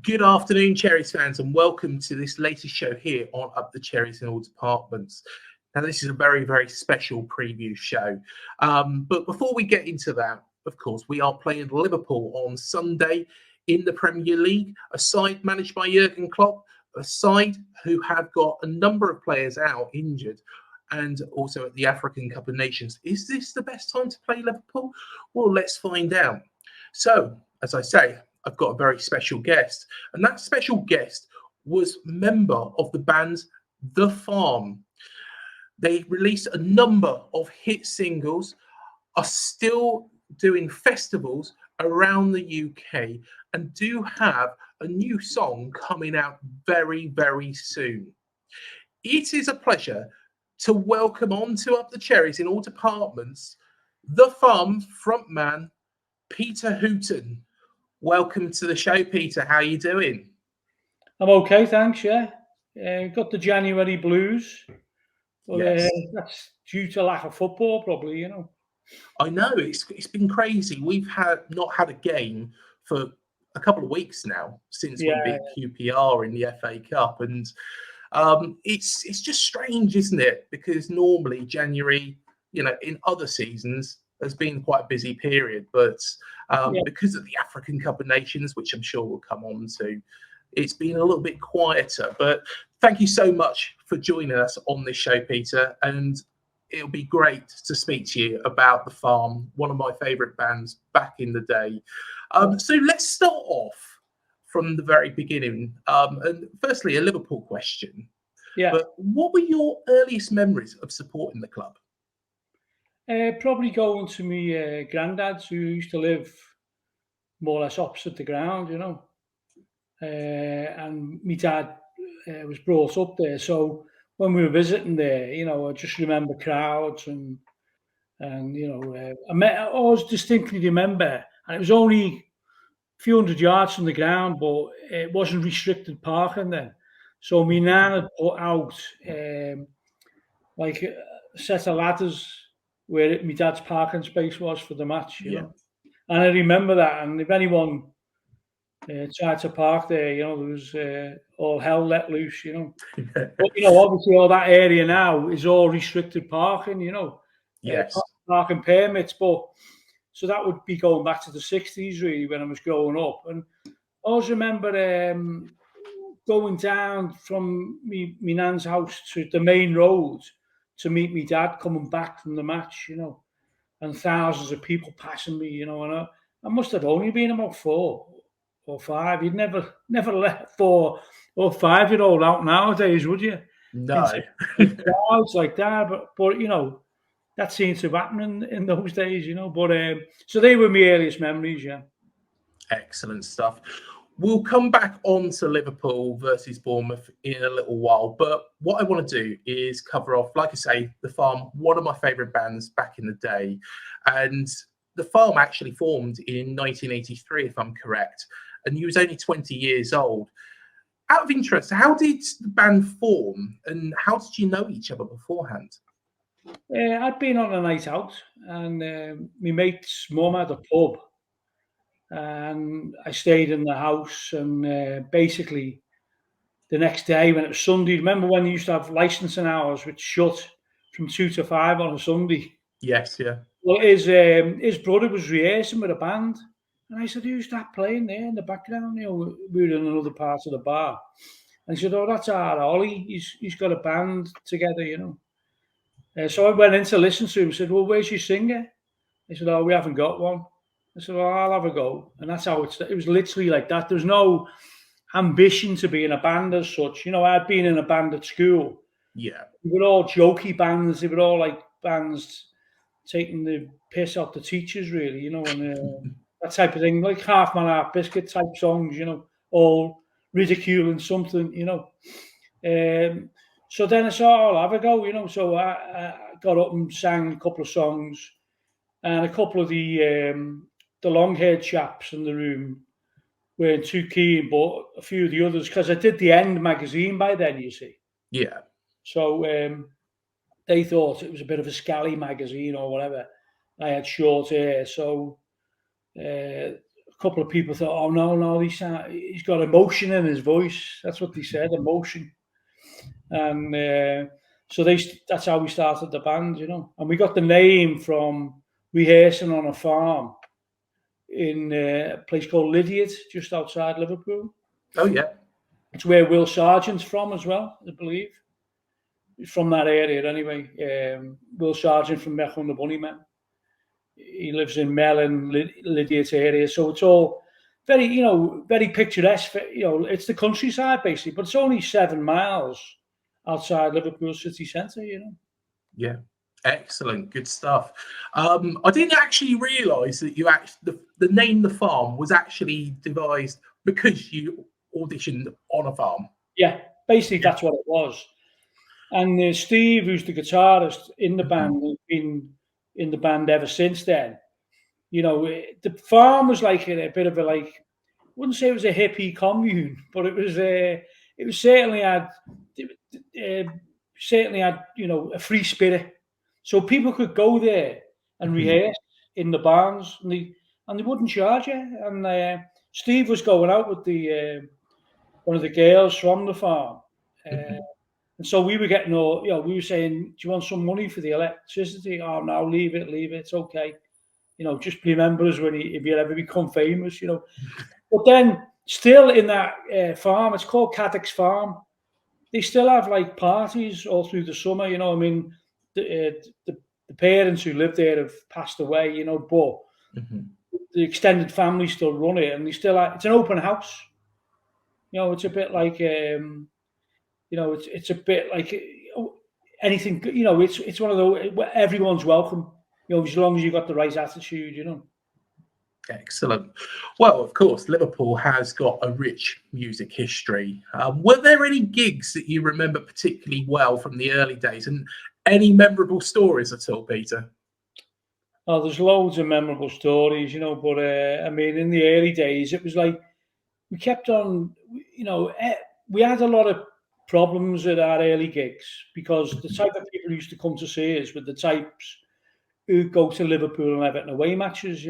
Good afternoon, Cherries fans, and welcome to this latest show here on Up the Cherries in all departments. Now, this is a very, very special preview show. But before we get into that, of course, we are playing Liverpool on Sunday in the Premier League, a side managed by Jurgen Klopp, a side who have got a number of players out injured, and also at the African Cup of Nations. Is this the best time to play Liverpool? Well, let's find out. So, as I say, I've got a very special guest, and that special guest was member of the band The Farm. They released a number of hit singles, are still doing festivals around the UK, and do have a new song coming out very, very soon. It is a pleasure to welcome on to Up the Cherries in all departments, The Farm frontman, Peter Hooton. Welcome to the show, Peter. How are you doing? I'm okay, thanks. Yeah, got the January blues. But, Yes. That's due to lack of football, probably. I know it's been crazy. We've not had a game for a couple of weeks now since we beat QPR in the FA Cup, and it's just strange, isn't it? Because normally January, in other seasons has been quite a busy period, but because of the African Cup of Nations, which I'm sure we'll come on to, it's been a little bit quieter. But thank you so much for joining us on this show, Peter, and it'll be great to speak to you about The Farm, one of my favourite bands back in the day. So let's start off from the very beginning. And firstly, a Liverpool question. Yeah. But what were your earliest memories of supporting the club? Probably going to my granddad's, who used to live more or less opposite the ground, and my dad was brought up there. So when we were visiting there, I just remember crowds and I always distinctly remember, and it was only a few hundred yards from the ground, but it wasn't restricted parking then. So my nan had put out like a set of ladders where my dad's parking space was for the match, And I remember that. And if anyone tried to park there, there was all hell let loose, But obviously all that area now is all restricted parking, Yes. Parking permits. But so that would be going back to the 60s, really, when I was growing up. And I always remember going down from me nan's house to the main road to meet me dad coming back from the match, and thousands of people passing me, and I must have only been about 4 or 5. You'd never let 4 or 5-year-old out nowadays, would you? No. Crowds like that, but that seems to happen in those days, But so they were my earliest memories, yeah. Excellent stuff. We'll come back on to Liverpool versus Bournemouth in a little while, but what I want to do is cover off, like I say, The Farm, one of my favourite bands back in the day. And The Farm actually formed in 1983, if I'm correct, and he was only 20 years old. Out of interest, how did the band form, and how did you know each other beforehand? I'd been on a night out, and my mate's mum had a pub, and I stayed in the house. And basically, the next day when it was Sunday, remember when you used to have licensing hours, which shut from 2 to 5 on a Sunday? Yes, yeah. Well, his brother was rehearsing with a band, and I said, "Who's that playing there in the background?" We were in another part of the bar, and he said, "Oh, that's our Ollie. He's got a band together, So I went in to listen to him. Said, "Well, where's your singer?" He said, "Oh, we haven't got one." I said, "Well, I'll have a go." And that's how it was literally like that. There's no ambition to be in a band as such. I'd been in a band at school. Yeah. They were all jokey bands. They were all like bands taking the piss out the teachers, really, and that type of thing, like Half Man, Half Biscuit type songs, all ridiculing something, So then I said, I'll have a go, So I got up and sang a couple of songs, and a couple of the long-haired chaps in the room weren't too keen, but a few of the others, because I did the End magazine by then, you see. Yeah. So they thought it was a bit of a scally magazine or whatever. I had short hair, so a couple of people thought, oh no, he's got emotion in his voice. That's what they said, emotion. And so that's how we started the band, And we got the name from rehearsing on a farm in a place called Lydiate, just outside Liverpool. Oh, yeah. It's where Will Sargent's from as well, I believe. He's from that area anyway. Will Sargent from Mecca and the Bunnymen. He lives in Mellon, Lydiate area. So it's all very, very picturesque. It's the countryside basically, but it's only 7 miles outside Liverpool city centre, Yeah. Excellent. Good stuff. I didn't actually realise that the name The Farm was actually devised because you auditioned on a farm. Yeah, basically that's what it was. And Steve, who's the guitarist in the band, has been in the band ever since then. The farm was like a bit of I wouldn't say it was a hippie commune, but it was certainly had a free spirit, so people could go there and rehearse in the barns, and they wouldn't charge you. And Steve was going out with one of the girls from the farm. And so we were getting we were saying, do you want some money for the electricity? Oh, no, leave it. It's okay. Just remember us if you ever become famous, But then still in that farm, it's called Caddock's Farm. They still have like parties all through the summer, I mean, the parents who lived there have passed away, but the extended family still run it, and it's an open house. It's a bit like, it's a bit like anything, it's one of those, everyone's welcome, as long as you've got the right attitude, Excellent. Well, of course, Liverpool has got a rich music history. Were there any gigs that you remember particularly well from the early days, and any memorable stories at all, Peter? Oh, there's loads of memorable stories, but I mean, in the early days, it was like we kept on, we had a lot of problems at our early gigs because the type of people who used to come to see us were the types who go to Liverpool and Everton away matches,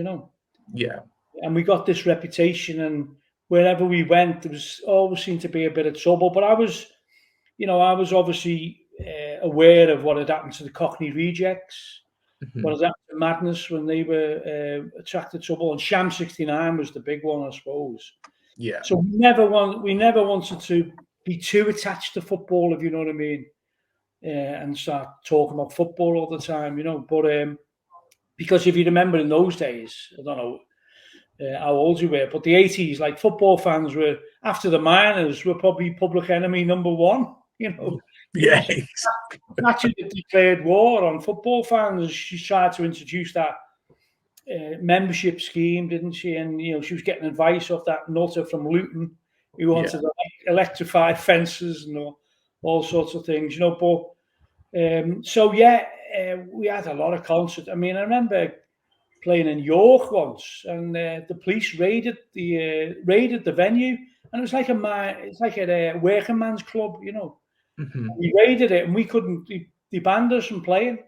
Yeah. And we got this reputation, and wherever we went, there was always seemed to be a bit of trouble. But I was obviously aware of what had happened to the Cockney Rejects, what had happened to Madness when they were attracted trouble, and Sham 69 was the big one, I suppose. Yeah. So we never wanted to be too attached to football, if you know what I mean, and start talking about football all the time, But because if you remember in those days, I don't know how old you were, but the 80s, like football fans were, after the Miners, were probably public enemy number one, Yeah. Thatcher declared war on football fans. She tried to introduce that membership scheme, didn't she? And, she was getting advice off that nutter from Luton who wanted to electrify fences and all sorts of things, But we had a lot of concerts. I mean, I remember playing in York once, and the police raided the venue, and it was like a working man's club, We raided it, and we couldn't. They banned us from playing,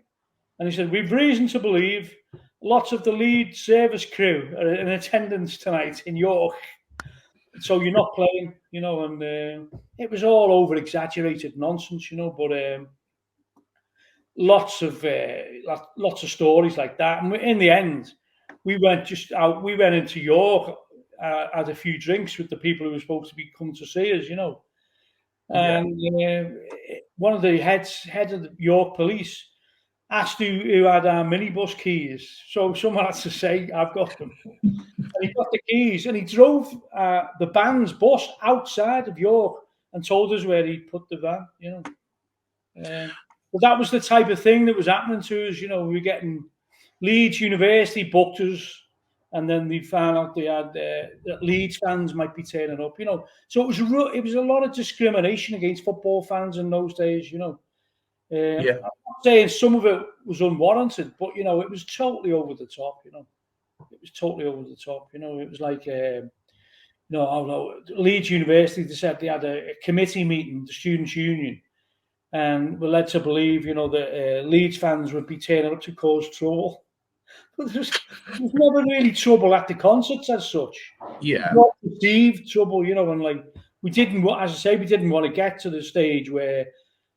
and he said, "We've reason to believe lots of the lead service crew are in attendance tonight in York, so you're not playing," And it was all over exaggerated nonsense, But lots of stories like that, and in the end, we went into York, had a few drinks with the people who were supposed to be coming to see us, And one of the heads of the York police asked who had our minibus keys. So someone had to say, "I've got them." And he got the keys, and he drove the band's bus outside of York and told us where he'd put the van, But that was the type of thing that was happening to us. We were getting Leeds University booked us, and then they found out they had that Leeds fans might be turning up. So it was a lot of discrimination against football fans in those days. I'm not saying some of it was unwarranted, but it was totally over the top. It was totally over the top. It was like Leeds University. They said they had a committee meeting, the Students' Union. And we're led to believe, that Leeds fans would be turning up to cause trouble. But there's never really trouble at the concerts as such. Yeah. Not perceived trouble, you know, and like we didn't, as I say, we didn't want to get to the stage where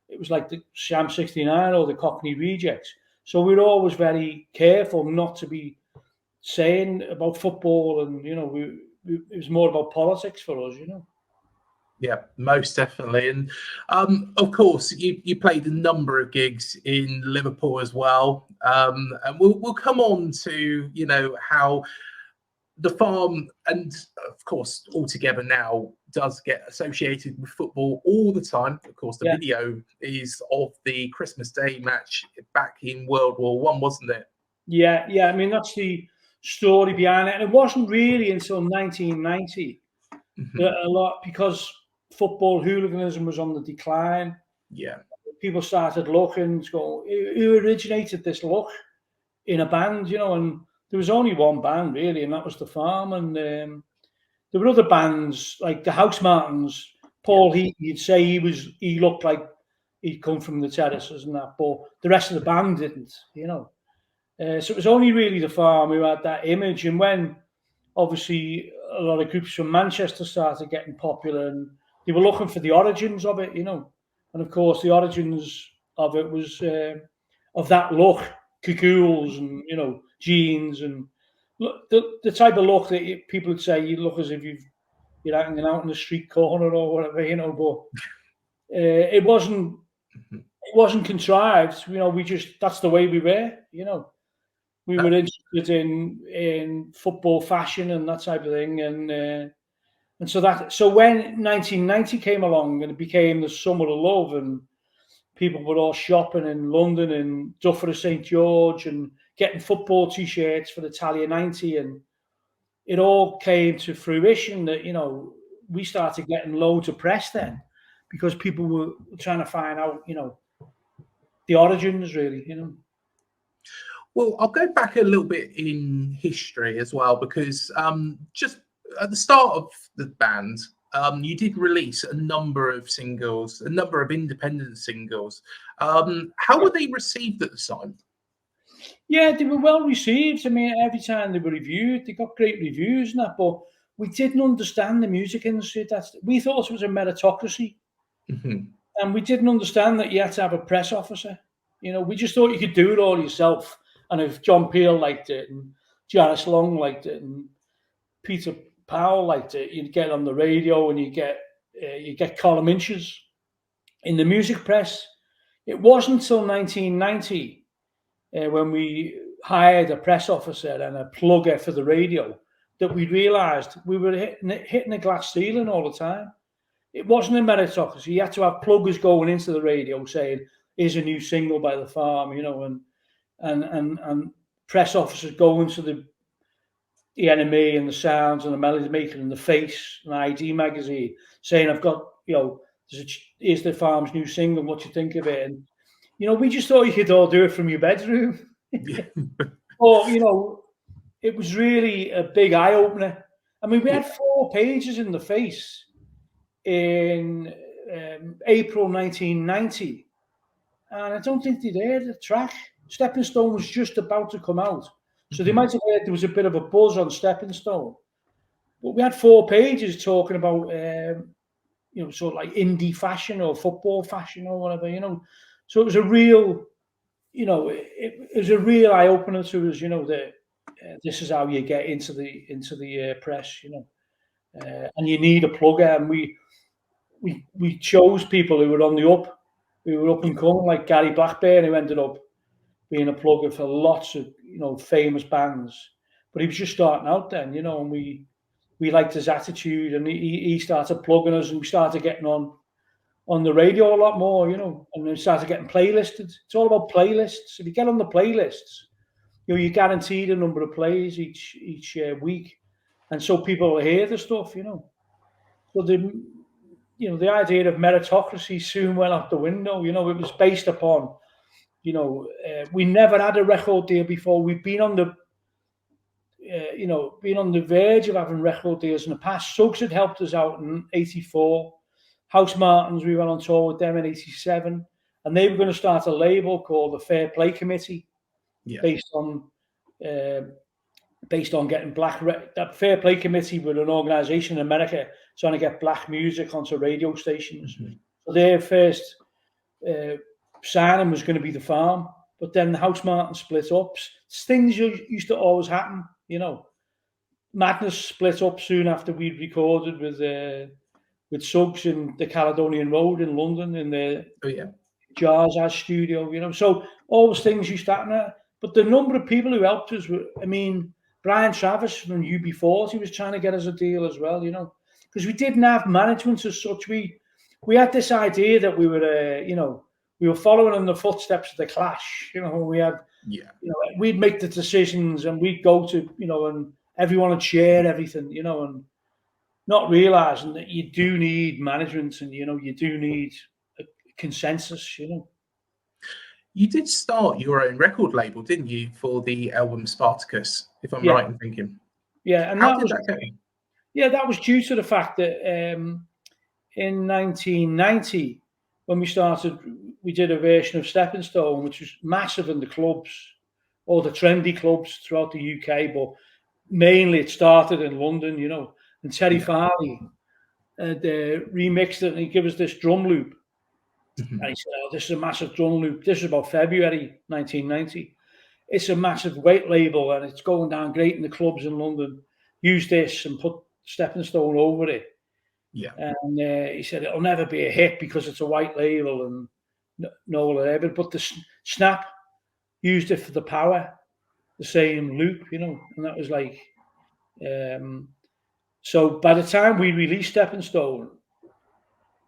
it was like the Sham 69 or the Cockney Rejects. So we were always very careful not to be saying about football, and you know, it was more about politics for us, you know. Yeah, most definitely. And of course, you played a number of gigs in Liverpool as well. And we'll come on to, you know, how the farm and of course altogether now does get associated with football all the time. Of course, the video is of the Christmas Day match back in World War One, wasn't it? Yeah. I mean, that's the story behind it. And it wasn't really until 1990 that a lot, because football hooliganism was on the decline. Yeah. People started looking to go, who originated this look in a band, you know, and there was only one band really, and that was the Farm. And there were other bands like the House Martins. Paul Heaton, you'd say he looked like he'd come from the Terraces and that, but the rest of the band didn't, you know. So it was only really the Farm who had that image. And when obviously a lot of groups from Manchester started getting popular, and they were looking for the origins of it, you know. And of course, the origins of it was of that look, cagoules and, you know, jeans, and look, the type of look that people would say you look as if you're hanging out in the street corner or whatever, you know. But it wasn't contrived, you know. We just, that's the way we were, you know. We were interested in football fashion and that type of thing, and so when 1990 came along and it became the summer of love, and people were all shopping in London and Duffer of St George and getting football t-shirts for Italia 90, and it all came to fruition that, you know, we started getting loads of press then, because people were trying to find out, you know, the origins really, you know. Well, I'll go back a little bit in history as well, because just at the start of the band, you did release a number of singles, a number of independent singles. How were they received at the time? Yeah, they were well received. I mean, every time they were reviewed, they got great reviews and that, but we didn't understand the music industry. We thought it was a meritocracy. And we didn't understand that you had to have a press officer. You know, we just thought you could do it all yourself. And if John Peel liked it, and Janice Long liked it, and Peter Powell liked it, you'd get on the radio and you get column inches in the music press. It wasn't until 1990 when we hired a press officer and a plugger for the radio that we realised we were hitting a glass ceiling all the time. It wasn't a meritocracy. You had to have pluggers going into the radio saying, "Here's a new single by the Farm," you know, and press officers going to the NME and the Sounds and the Melody Maker and the Face and ID magazine saying, "I've got, you know, here's the Farm's new single. What do you think of it?" And you know, we just thought you could all do it from your bedroom. Or, you know, it was really a big eye opener. I mean, we had 4 pages in the Face in April 1990, and I don't think they'd heard the track. Stepping Stone was just about to come out, so they might have heard there was a bit of a buzz on Stepping Stone. But we had 4 pages talking about, you know, sort of like indie fashion or football fashion or whatever, you know. So it was a real, you know, it was a real eye opener to us, you know, that this is how you get into the press, you know, and you need a plugger, and we chose people who were on the up, who were up and coming, like Gary Blackburn, who ended up being a plugger for lots of, you know, famous bands. But he was just starting out then, you know, and we liked his attitude, and he started plugging us, and we started getting on the radio a lot more, you know, and we started getting playlisted. It's all about playlists. If you get on the playlists, you know, you're guaranteed a number of plays each week, and so people will hear the stuff, you know. So the idea of meritocracy soon went out the window. You know, it was based upon, you know, we never had a record deal before. We've been on the, you know, been on the verge of having record deals in the past. Suggs had helped us out in '84. House Martins, we went on tour with them in '87, and they were going to start a label called the Fair Play Committee, based on based on getting that Fair Play Committee were an organisation in America trying to get black music onto radio stations. So their first signing was going to be The Farm, but then the Housemartins split up. Things used to always happen, you know. Madness split up soon after we'd recorded with Suggs in the Caledonian Road in London in the Jazz As studio, you know. So all those things used to happen. But the number of people who helped us were, I mean, Brian Travis from UB40 was trying to get us a deal as well, you know, because we didn't have management as such. We had this idea that we were, you know, we were following in the footsteps of the Clash. You know, we had, you know, we'd make the decisions and we'd go to, you know, and everyone would share everything, you know, and not realizing that you do need management and, you know, you do need a consensus, you know. You did start your own record label, didn't you, for the album Spartacus, if I'm right in thinking? Yeah, and how did that go? Yeah, that was due to the fact that in 1990, when we started, we did a version of Stepping Stone, which was massive in the clubs, or the trendy clubs throughout the UK, but mainly it started in London, you know. And Terry Farley had remixed it, and he gave us this drum loop. And he said, "Oh, this is a massive drum loop. This is about February 1990. It's a massive weight label, and it's going down great in the clubs in London. Use this and put Stepping Stone over it." Yeah. And he said, "It'll never be a hit because it's a white label and no whatever." But the Snap used it for the Power, the same loop, you know. And that was like, so by the time we released Stepping Stone,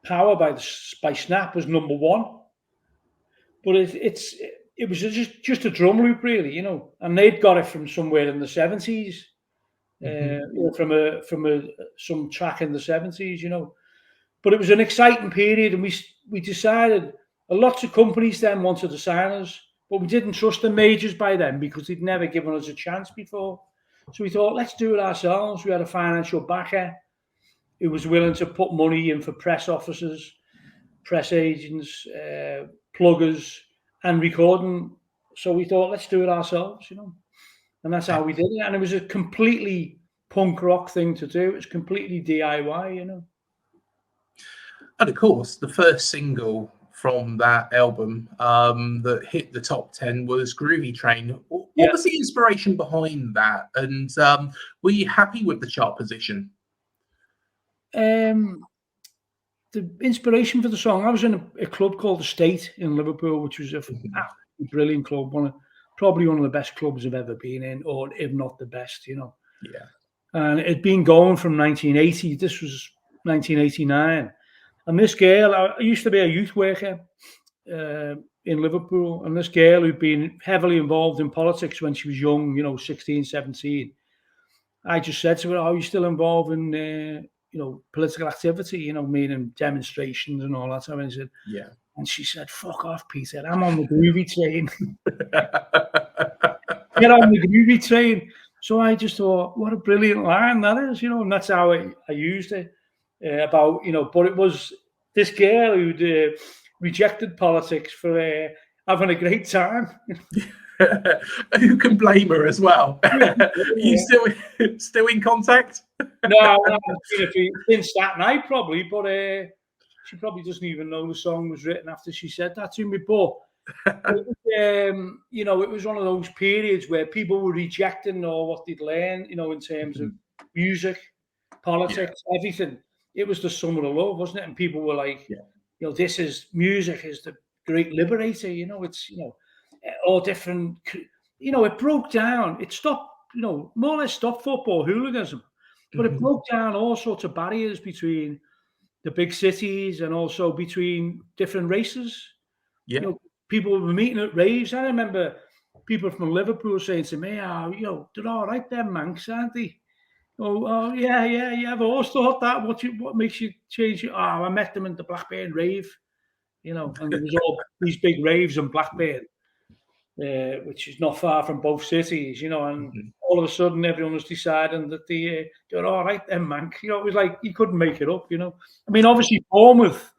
Power by Snap was number 1, but it was just a drum loop, really, you know. And they'd got it from somewhere in the 70s, you know, from some track in the 70s, you know. But it was an exciting period, and we decided lots of companies then wanted to sign us, but we didn't trust the majors by then because they'd never given us a chance before. So we thought, let's do it ourselves. We had a financial backer who was willing to put money in for press officers, press agents, pluggers, and recording. So we thought, let's do it ourselves, you know. And that's how we did it. And it was a completely punk rock thing to do. It was completely DIY, you know. And of course, the first single from that album that hit the top 10 was Groovy Train. What was the inspiration behind that? And were you happy with the chart position? The inspiration for the song, I was in a club called The State in Liverpool, which was a brilliant club, probably one of the best clubs I've ever been in, or if not the best, you know. Yeah. And it'd been going from 1980. This was 1989. And this girl, I used to be a youth worker in Liverpool, and this girl who'd been heavily involved in politics when she was young, you know, 16, 17. I just said to her, "Are you still involved in, you know, political activity, you know, meaning demonstrations and all that?" And I said, "Yeah." And she said, "Fuck off, Peter. I'm on the Groovy Train." Get on the Groovy Train. So I just thought, what a brilliant line that is, you know, and that's how I used it. About, you know, but it was this girl who'd rejected politics for having a great time. Who can blame her as well? Are you still in contact? No, in Staten Island probably, but she probably doesn't even know the song was written after she said that to me. But you know, it was one of those periods where people were rejecting all what they'd learned, you know, in terms of music, politics, everything. It was the summer of love, wasn't it? And people were like, you know, this is music is the great liberator, you know, it's, you know, all different, you know, it broke down, it stopped, you know, more or less stopped football hooliganism, but it broke down all sorts of barriers between the big cities and also between different races. You know, people were meeting at raves. I remember people from Liverpool saying to me, "Oh, you know, they're all right, them Manx, aren't they?" Oh, yeah. I've always thought that. What makes you change it? Oh, I met them in the Blackburn rave, you know, and there was all these big raves in Blackburn, which is not far from both cities, you know, and all of a sudden everyone was deciding that they're all right, them man. You know, it was like you couldn't make it up, you know. I mean, obviously Bournemouth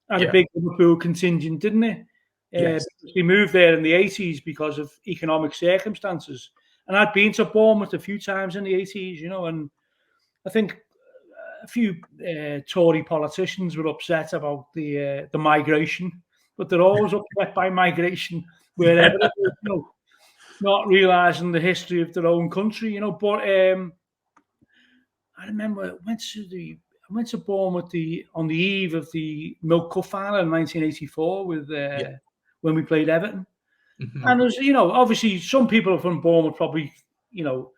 had a big Liverpool contingent, didn't they? They moved there in the 80s because of economic circumstances. And I'd been to Bournemouth a few times in the 80s, you know, and I think a few Tory politicians were upset about the migration, but they're always upset by migration wherever it is, you know, not realising the history of their own country, you know. But I remember I went to Bournemouth on the eve of the Milk Cup final in 1984 with when we played Everton. And there's, you know, obviously some people from Bournemouth probably, you know,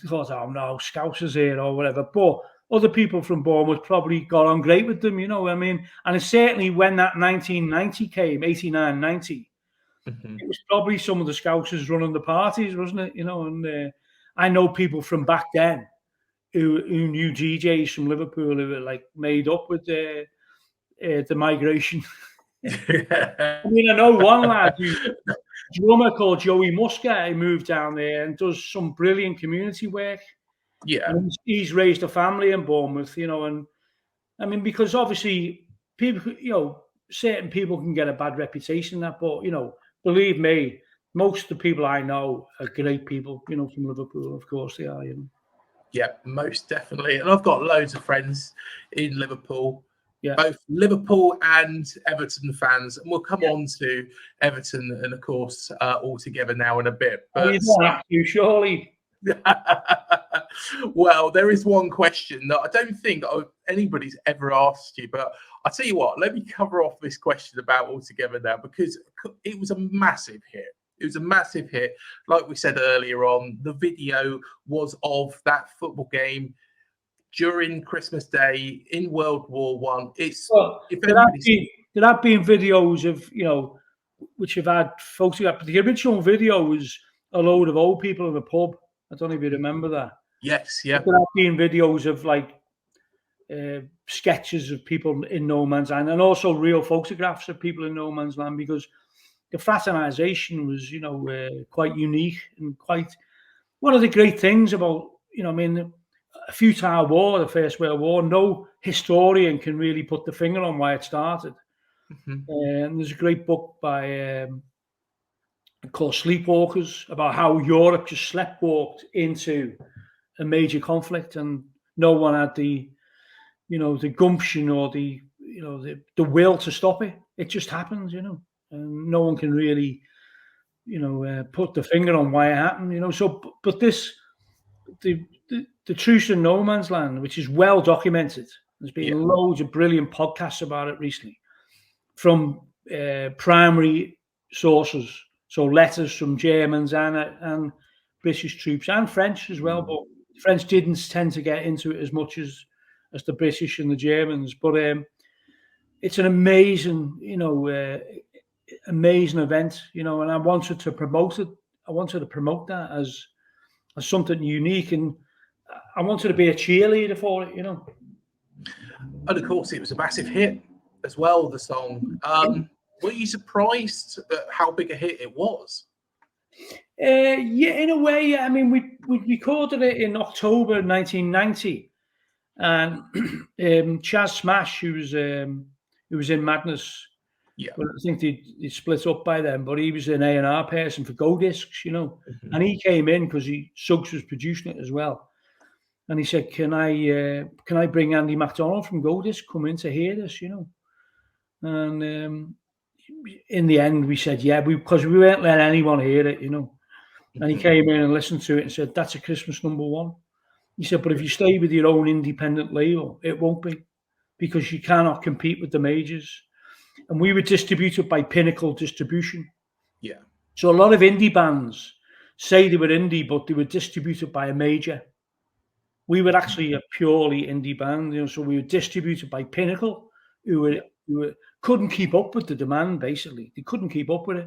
thought, oh no, Scousers here or whatever. But other people from Bournemouth probably got on great with them, you know. I mean, and it's certainly when that 1990 came, 89, 90, it was probably some of the Scousers running the parties, wasn't it? You know, and I know people from back then who knew DJs from Liverpool who were like made up with the migration. I mean, I know one lad who's a drummer called Joey Muscat who moved down there and does some brilliant community work. Yeah. And he's raised a family in Bournemouth, you know, and I mean, because obviously people, you know, certain people can get a bad reputation that, but, you know, believe me, most of the people I know are great people, you know, from Liverpool, of course they are, you know. Yeah, most definitely. And I've got loads of friends in Liverpool, both Liverpool and Everton fans. And we'll come on to Everton and, of course, all together now in a bit. But you don't have to, surely. Well, there is one question that I don't think anybody's ever asked you, but I'll tell you what, let me cover off this question about All Together now, because it was a massive hit. It was a massive hit. Like we said earlier on, the video was of that football game during Christmas Day in World War One. There have been videos of, you know, which have had photographs, but the original video was a load of old people in a pub. I don't know if you remember that. Yes, yeah. But there have been videos of like sketches of people in no man's land, and also real photographs of people in no man's land, because the fraternisation was, you know, quite unique and quite one of the great things about, you know, I mean, a futile war, the First World War, no historian can really put the finger on why it started. And there's a great book by called Sleepwalkers about how Europe just sleptwalked into a major conflict, and no one had the, you know, the gumption or the, you know, the will to stop it. It just happens, you know, and no one can really, you know, put the finger on why it happened, you know. So, but this, the truce in no man's land, which is well documented. There's been loads of brilliant podcasts about it recently from primary sources. So letters from Germans and British troops and French as well, but the French didn't tend to get into it as much as the British and the Germans. But it's an amazing, you know, amazing event, you know, and I wanted to promote it. I wanted to promote that as something unique, and I wanted to be a cheerleader for it, you know. And of course, it was a massive hit as well, the song. Were you surprised at how big a hit it was? Yeah, in a way. I mean, we recorded it in October 1990, and Chaz Smash, who was in Madness, well, I think they split up by then, but he was an A&R person for Go Discs, you know, and he came in because Suggs was producing it as well, and he said, "Can I bring Andy MacDonald from Go Disc come in to hear this, you know?" And in the end, we said, yeah, because we weren't letting anyone hear it, you know. And he came in and listened to it and said, "That's a Christmas #1. He said, "But if you stay with your own independent label, it won't be, because you cannot compete with the majors." And we were distributed by Pinnacle Distribution. Yeah. So a lot of indie bands say they were indie, but they were distributed by a major. We were actually a purely indie band, you know, so we were distributed by Pinnacle, who couldn't keep up with the demand, basically. They couldn't keep up with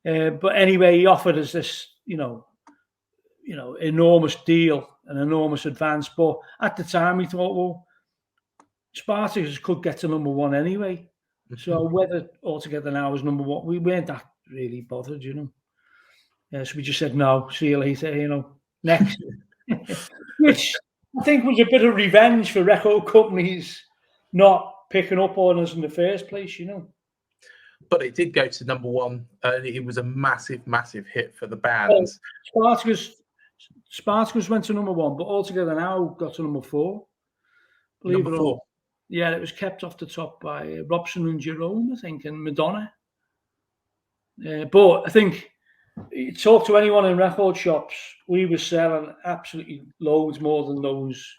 it. But anyway, he offered us this, you know, enormous deal, an enormous advance. But at the time, we thought, well, Spartacus could get to #1 anyway. So whether All Together Now is #1, we weren't that really bothered, you know. So we just said, no, see you later, you know, next. Which I think was a bit of revenge for record companies not picking up on us in the first place, you know. but it did go to #1, and it was a massive, massive hit for the Well, band. Spartacus went to #1, but Altogether Now got to #4. Believe it or not. #4. Yeah, it was kept off the top by Robson and Jerome, I think, and Madonna. But I think you talk to anyone in record shops, we were selling absolutely loads more than those,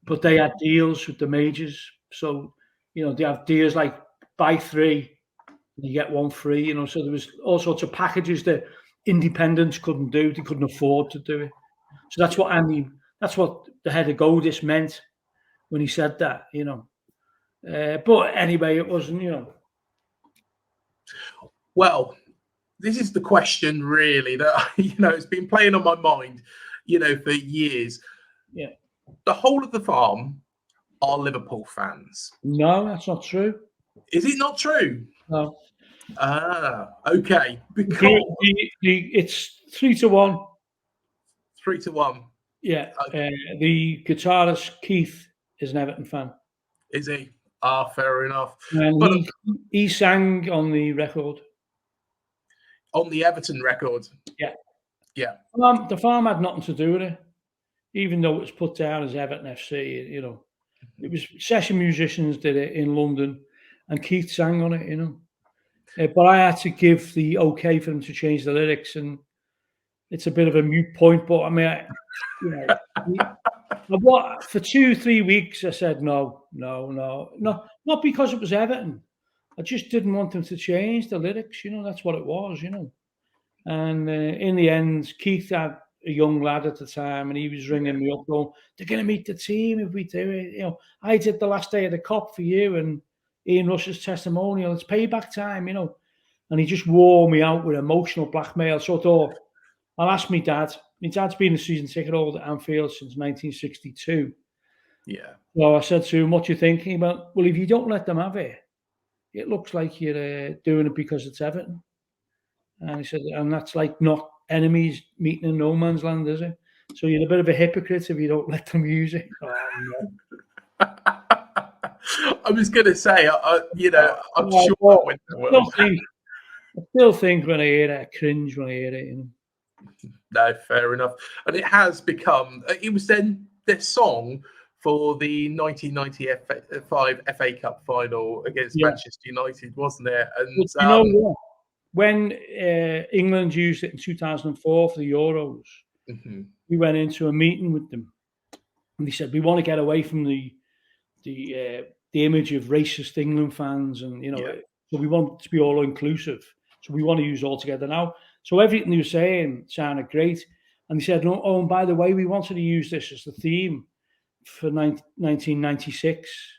but they had deals with the majors. So, they have deals like buy 3, you get 1 free, so there was all sorts of packages that independents couldn't do. They couldn't afford to do it. So that's what the head of Godis meant when he said that, But anyway, it wasn't, Well, this is the question really that, it's been playing on my mind, for years. Yeah. The whole of the farm are Liverpool fans. No, that's not true. Is it not true? No. Okay. Because it's 3-1. 3-1. Yeah. Okay. The guitarist Keith is an Everton fan. Is he? Fair enough. And but he sang on the record. On the Everton record? Yeah. Yeah. The farm had nothing to do with it, even though it was put down as Everton FC, It was session musicians did it in London, and Keith sang on it, But I had to give the okay for them to change the lyrics, and it's a bit of a moot point. But I mean, for 2-3 weeks, I said no, not because it was Everton. I just didn't want them to change the lyrics. That's what it was. And in the end, Keith had a young lad at the time, and he was ringing me up, going, "They're going to meet the team if we do it. I did the last day of the Cop for you, and Ian Rush's testimonial. It's payback time, And he just wore me out with emotional blackmail. So I thought, I'll ask my dad. My dad's been a season ticket holder at Anfield since 1962. Yeah. So I said to him, "What do you think?" He went, "Well, if you don't let them have it, it looks like you're doing it because it's Everton." And he said, "And that's like not enemies meeting in no man's land, is it? So you're a bit of a hypocrite if you don't let them use it." Oh, no. I was going to say, I'm sure that went well. I still think when I hear it, I cringe when I hear it. No, fair enough. And it has become, it was then their song for the 1995 FA Cup final against Manchester United, wasn't it? And when England used it in 2004 for the Euros, we went into a meeting with them, and they said, "We want to get away from the image of racist England fans, and so we want it to be all inclusive. So we want to use All Together Now." So everything they were saying sounded great, and they said, "Oh, and by the way, we wanted to use this as the theme for 1996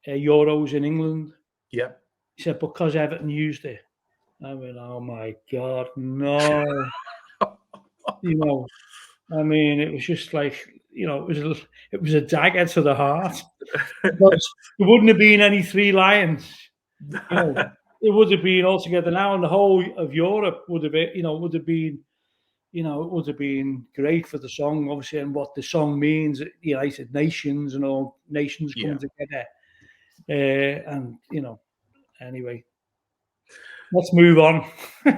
Euros in England." Yeah. He said, "Because Everton used it." I went, "Oh my God, no!" I mean, it was just like, it was a dagger to the heart. Because there wouldn't have been any Three Lions. It would have been All Together Now, and the whole of Europe would have been, it would have been great for the song, obviously, and what the song means, United Nations and all nations coming together. And anyway, let's move on.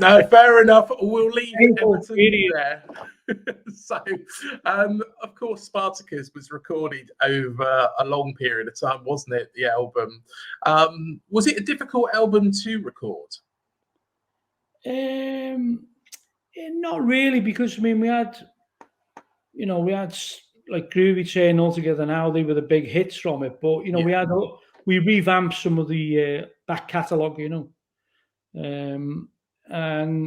No, fair enough. We'll leave Everton there. So, of course, Spartacus was recorded over a long period of time, wasn't it? The album. Was it a difficult album to record? Not really, because I mean, we had like Groovy Train, All Together Now. They were the big hits from it, but we revamped some of the back catalogue, and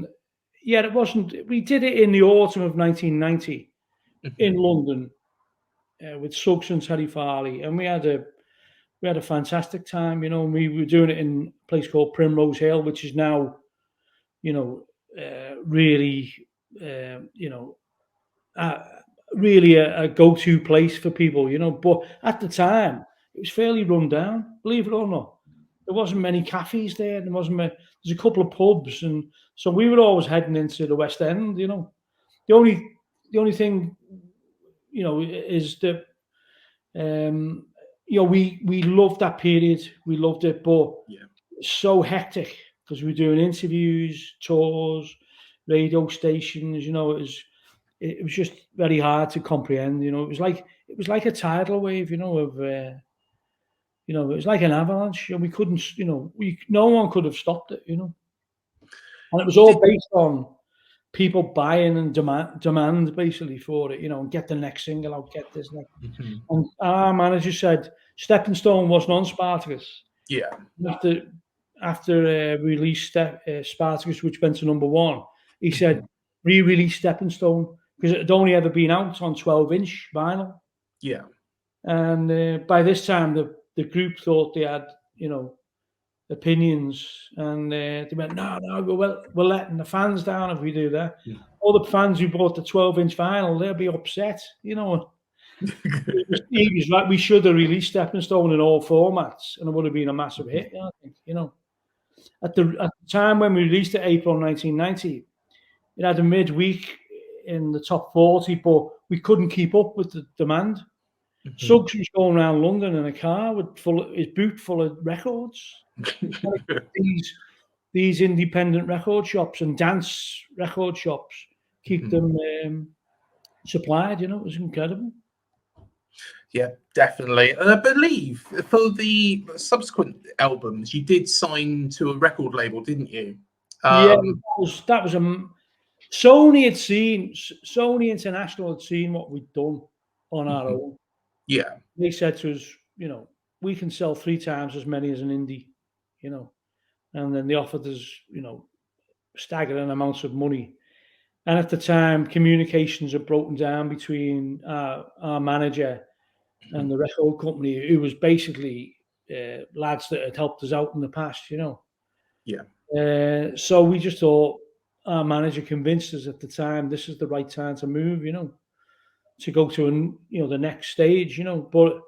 it wasn't. We did it in the autumn of 1990 in London with Suggs and Terry Farley, and we had a fantastic time. We were doing it in a place called Primrose Hill, which is now, really, really a go-to place for people. But at the time, it was fairly run down. Believe it or not, there wasn't many cafes there. There's a couple of pubs, and so we were always heading into the West End. The only thing, is that we loved that period. We loved it, but so hectic because we were doing interviews, tours, radio stations. You know, it was just very hard to comprehend. You know, it was like a tidal wave. You know, you know, it was like an avalanche, and we couldn't. You know, no one could have stopped it. You know, and it was all based on people buying and demand basically for it, you know, and get the next single out, get this next. And our manager said Stepping Stone wasn't on Spartacus. Yeah. After release Spartacus, which went to #1, he said re-release Stepping Stone because it had only ever been out on 12-inch vinyl. Yeah. And by this time, the group thought they had, you know, opinions, and they went, no, we're letting the fans down if we do that. All the fans who bought the 12-inch vinyl, they'll be upset, you know. He was right. We should have released Stepping Stone in all formats, and it would have been a massive hit, I think, you know. At the time when we released it, April 1990, it had a midweek in the top 40, but we couldn't keep up with the demand. Suggs was going around London in a car with his boot full of records. These independent record shops and dance record shops keep them supplied. You know, it was incredible. Yeah, definitely. And I believe for the subsequent albums, you did sign to a record label, didn't you? Yeah, that was Sony International had seen what we'd done on our own. Yeah. They said to us, you know, we can sell 3 times as many as an indie, you know. And then they offered us, you know, staggering amounts of money. And at the time, communications had broken down between our manager and the record company, who was basically lads that had helped us out in the past, you know. Yeah. So we just thought, our manager convinced us at the time this is the right time to move, you know, to go to the next stage, you know. But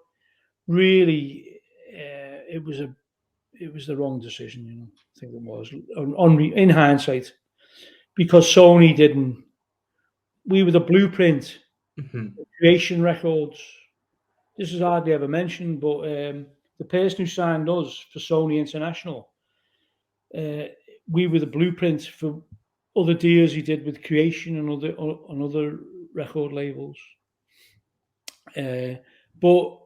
really, it was the wrong decision, you know. I think it was in hindsight, because Sony didn't. We were the blueprint. Creation Records. This is hardly ever mentioned, but the person who signed us for Sony International, we were the blueprint for other deals he did with Creation and other record labels. But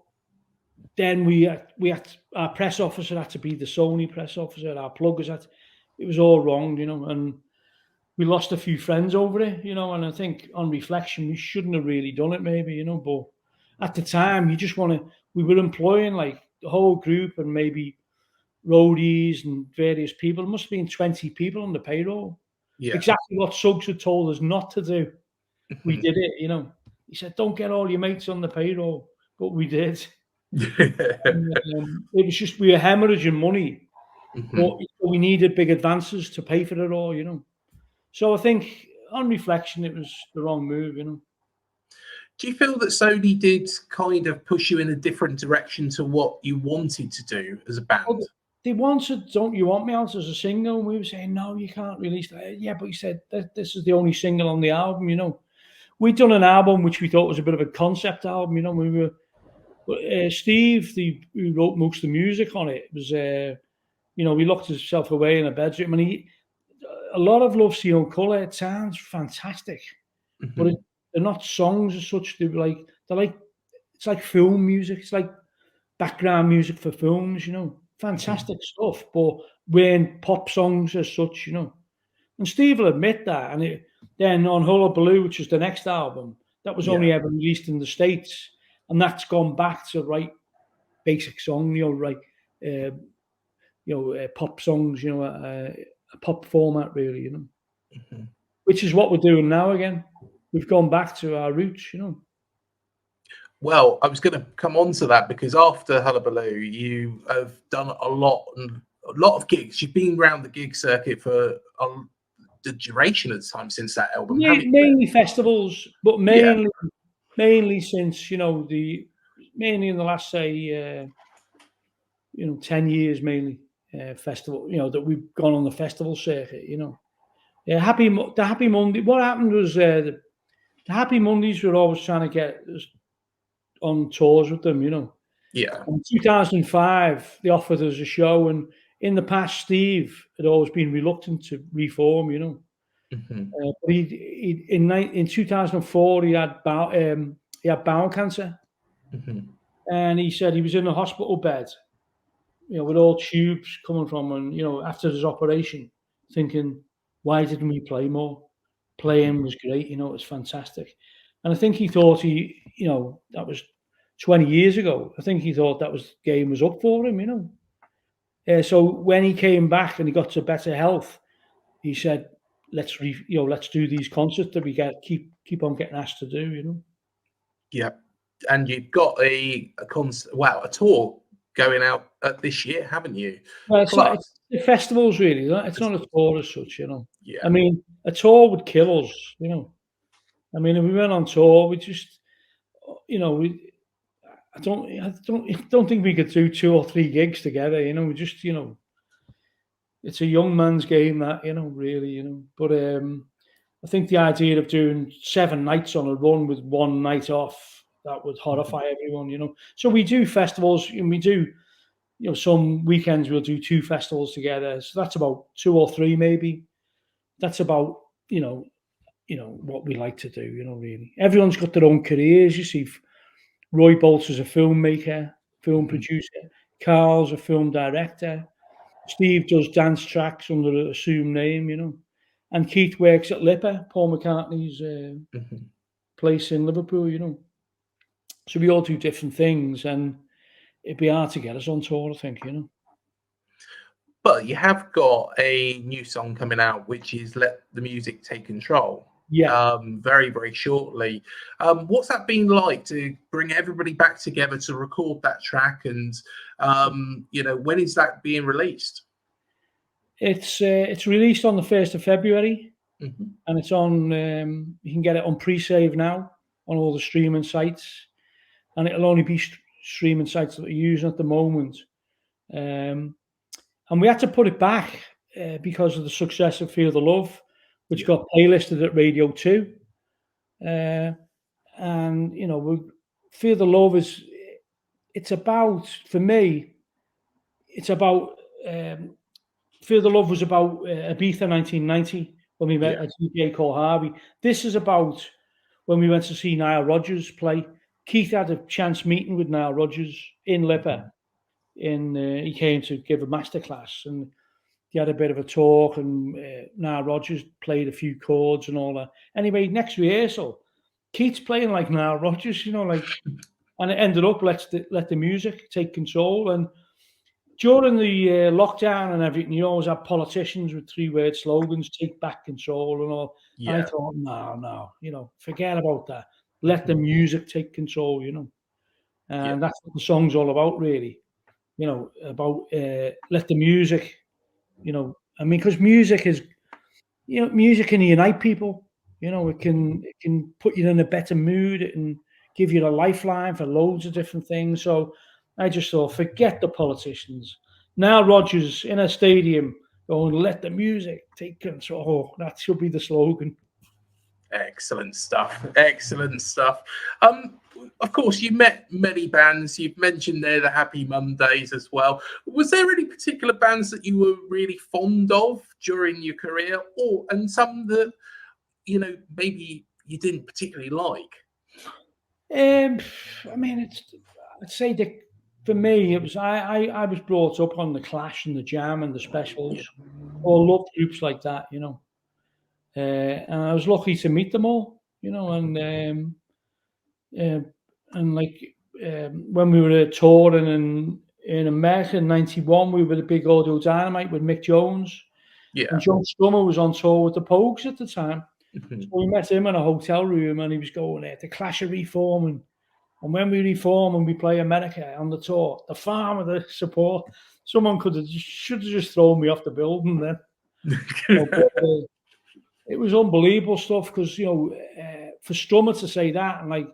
then we had our press officer had to be the Sony press officer. Our pluggers it was all wrong, you know, and we lost a few friends over it, you know. And I think on reflection, we shouldn't have really done it, maybe, you know. But at the time, you just we were employing like the whole group and maybe roadies and various people. It must have been 20 people on the payroll. Yeah. Exactly what Suggs had told us not to do. We did it, you know. He said, don't get all your mates on the payroll, but we did. It was just, we were hemorrhaging money, but we needed big advances to pay for it all, you know. So I think on reflection, it was the wrong move, you know. Do you feel that Sony did kind of push you in a different direction to what you wanted to do as a band? Well, they wanted Don't You Want Me Out as a single, and we were saying, no, you can't release that. Yeah, but he said, this is the only single on the album, you know. We'd done an album which we thought was a bit of a concept album, you know. We were Steve, who wrote most of the music on it, was, you know, he locked himself away in a bedroom, and a lot of Love See on Colour, it sounds fantastic, but they're not songs as such. It's like film music. It's like background music for films, you know. Fantastic stuff, but weren't pop songs as such, you know. And Steve will admit that. And then on Hullabaloo, which is the next album, that was only ever released in the States, and that's gone back to write basic song, you know, write pop songs, you know, a pop format, really, you know. Which is what we're doing now again. We've gone back to our roots, you know. Well, I was going to come on to that, because after Hullabaloo, you have done a lot of gigs. You've been around the gig circuit for the duration of the time since that album. Yeah, mainly festivals, but mainly since, you know, mainly in the last, say, 10 years, mainly festival, you know, that we've gone on the festival circuit, you know. The Happy Monday. What happened was the Happy Mondays were always trying to get us on tours with them, you know. Yeah. In 2005, they offered us a show, and in the past, Steve had always been reluctant to reform, you know. Mhm. But in 2004 he had bowel cancer, Mhm. and he said he was in a hospital bed, you know, with all tubes coming from him, you know, after his operation, thinking, why didn't we play more? Mhm. Playing was great, you know, it was fantastic. And I think he thought you know, that was 20 years ago. I think he thought that was game was up for him, you know. So when he came back and he got to better health, he said, let's do these concerts that we keep on getting asked to do, you know. Yeah, and you've got a tour going out this year, haven't you? Well, it's Plus, the festivals really. It's not a festivals. tour as such, you know. I Yeah. mean, a tour would kill us, you know. I mean, if we went on tour, we just, you know, I don't think we could do 2 or 3 gigs together. You know, we just, you know, it's a young man's game that, you know, really, you know. But I think the idea of doing 7 nights on a run with 1 night off, that would Mhm. horrify everyone, you know. So we do festivals, and we do, you know, some weekends we'll do 2 festivals together. So that's about 2 or 3 maybe. That's about, what we like to do, you know, really. Everyone's got their own careers. You see, Roy Bolt's a filmmaker, film Mhm. producer. Carl's a film director. Steve does dance tracks under an assumed name, you know. And Keith works at Lipper, Paul McCartney's Mhm. place in Liverpool, you know. So we all do different things, and it'd be hard to get us on tour, I think, you know. But you have got a new song coming out, which is "Let the Music Take Control." Yeah. Very, very shortly. What's that been like to bring everybody back together to record that track? And when is that being released? It's released on the 1st of February, Mhm. and it's on. You can get it on pre-save now on all the streaming sites, and it'll only be streaming sites that we're using at the moment. Um, and we had to put it back because of the success of Feel the Love, which Yeah. got playlisted at Radio 2. Uh, and, Feel the Love it's about, for me, it's about, Feel the Love was about Ibiza 1990 when we met Yeah. a DJ called Harvey. This is about when we went to see Nile Rodgers play. Keith had a chance meeting with Nile Rodgers in Lipper. Mhm. He came to give a masterclass, and he had a bit of a talk, and Nile Rodgers played a few chords and all that. Anyway, next rehearsal, Keith's playing like Nile Rodgers, and it ended up let the music take control. And during the lockdown and everything, you always have politicians with 3-word slogans, take back control and all. And I Yeah. thought, no, forget about that. Let the Mhm. music take control, Yeah. and that's what the song's all about, really. About let the music, I mean, because music can unite people. It Mhm. can put you in a better mood. It can give you a lifeline for loads of different things. So I just thought, forget the politicians. Now Rogers in a stadium going, let the music take control. That should be the slogan. Excellent stuff. Excellent stuff. Um, of course, you met many bands. You've mentioned there the Happy Mondays as well. Was there any particular bands that you were really fond of during your career, and some that maybe you didn't particularly like? Um, I mean, I'd say that for me, it was I was brought up on the Clash and the Jam and the Yeah. Specials. Or loved groups like that. And I was lucky to meet them all, uh, and like when we were touring in America in '91, we were the big Audio Dynamite with Mick Jones, and Yeah. John Strummer was on tour with the Pogues at the time. So Mhm. we met him in a hotel room, and he was going there to Clash of Reform, and when we reform and we play America on the tour, the farm of the support, someone should have just thrown me off the building then. But, it was unbelievable stuff because for Strummer to say that, and like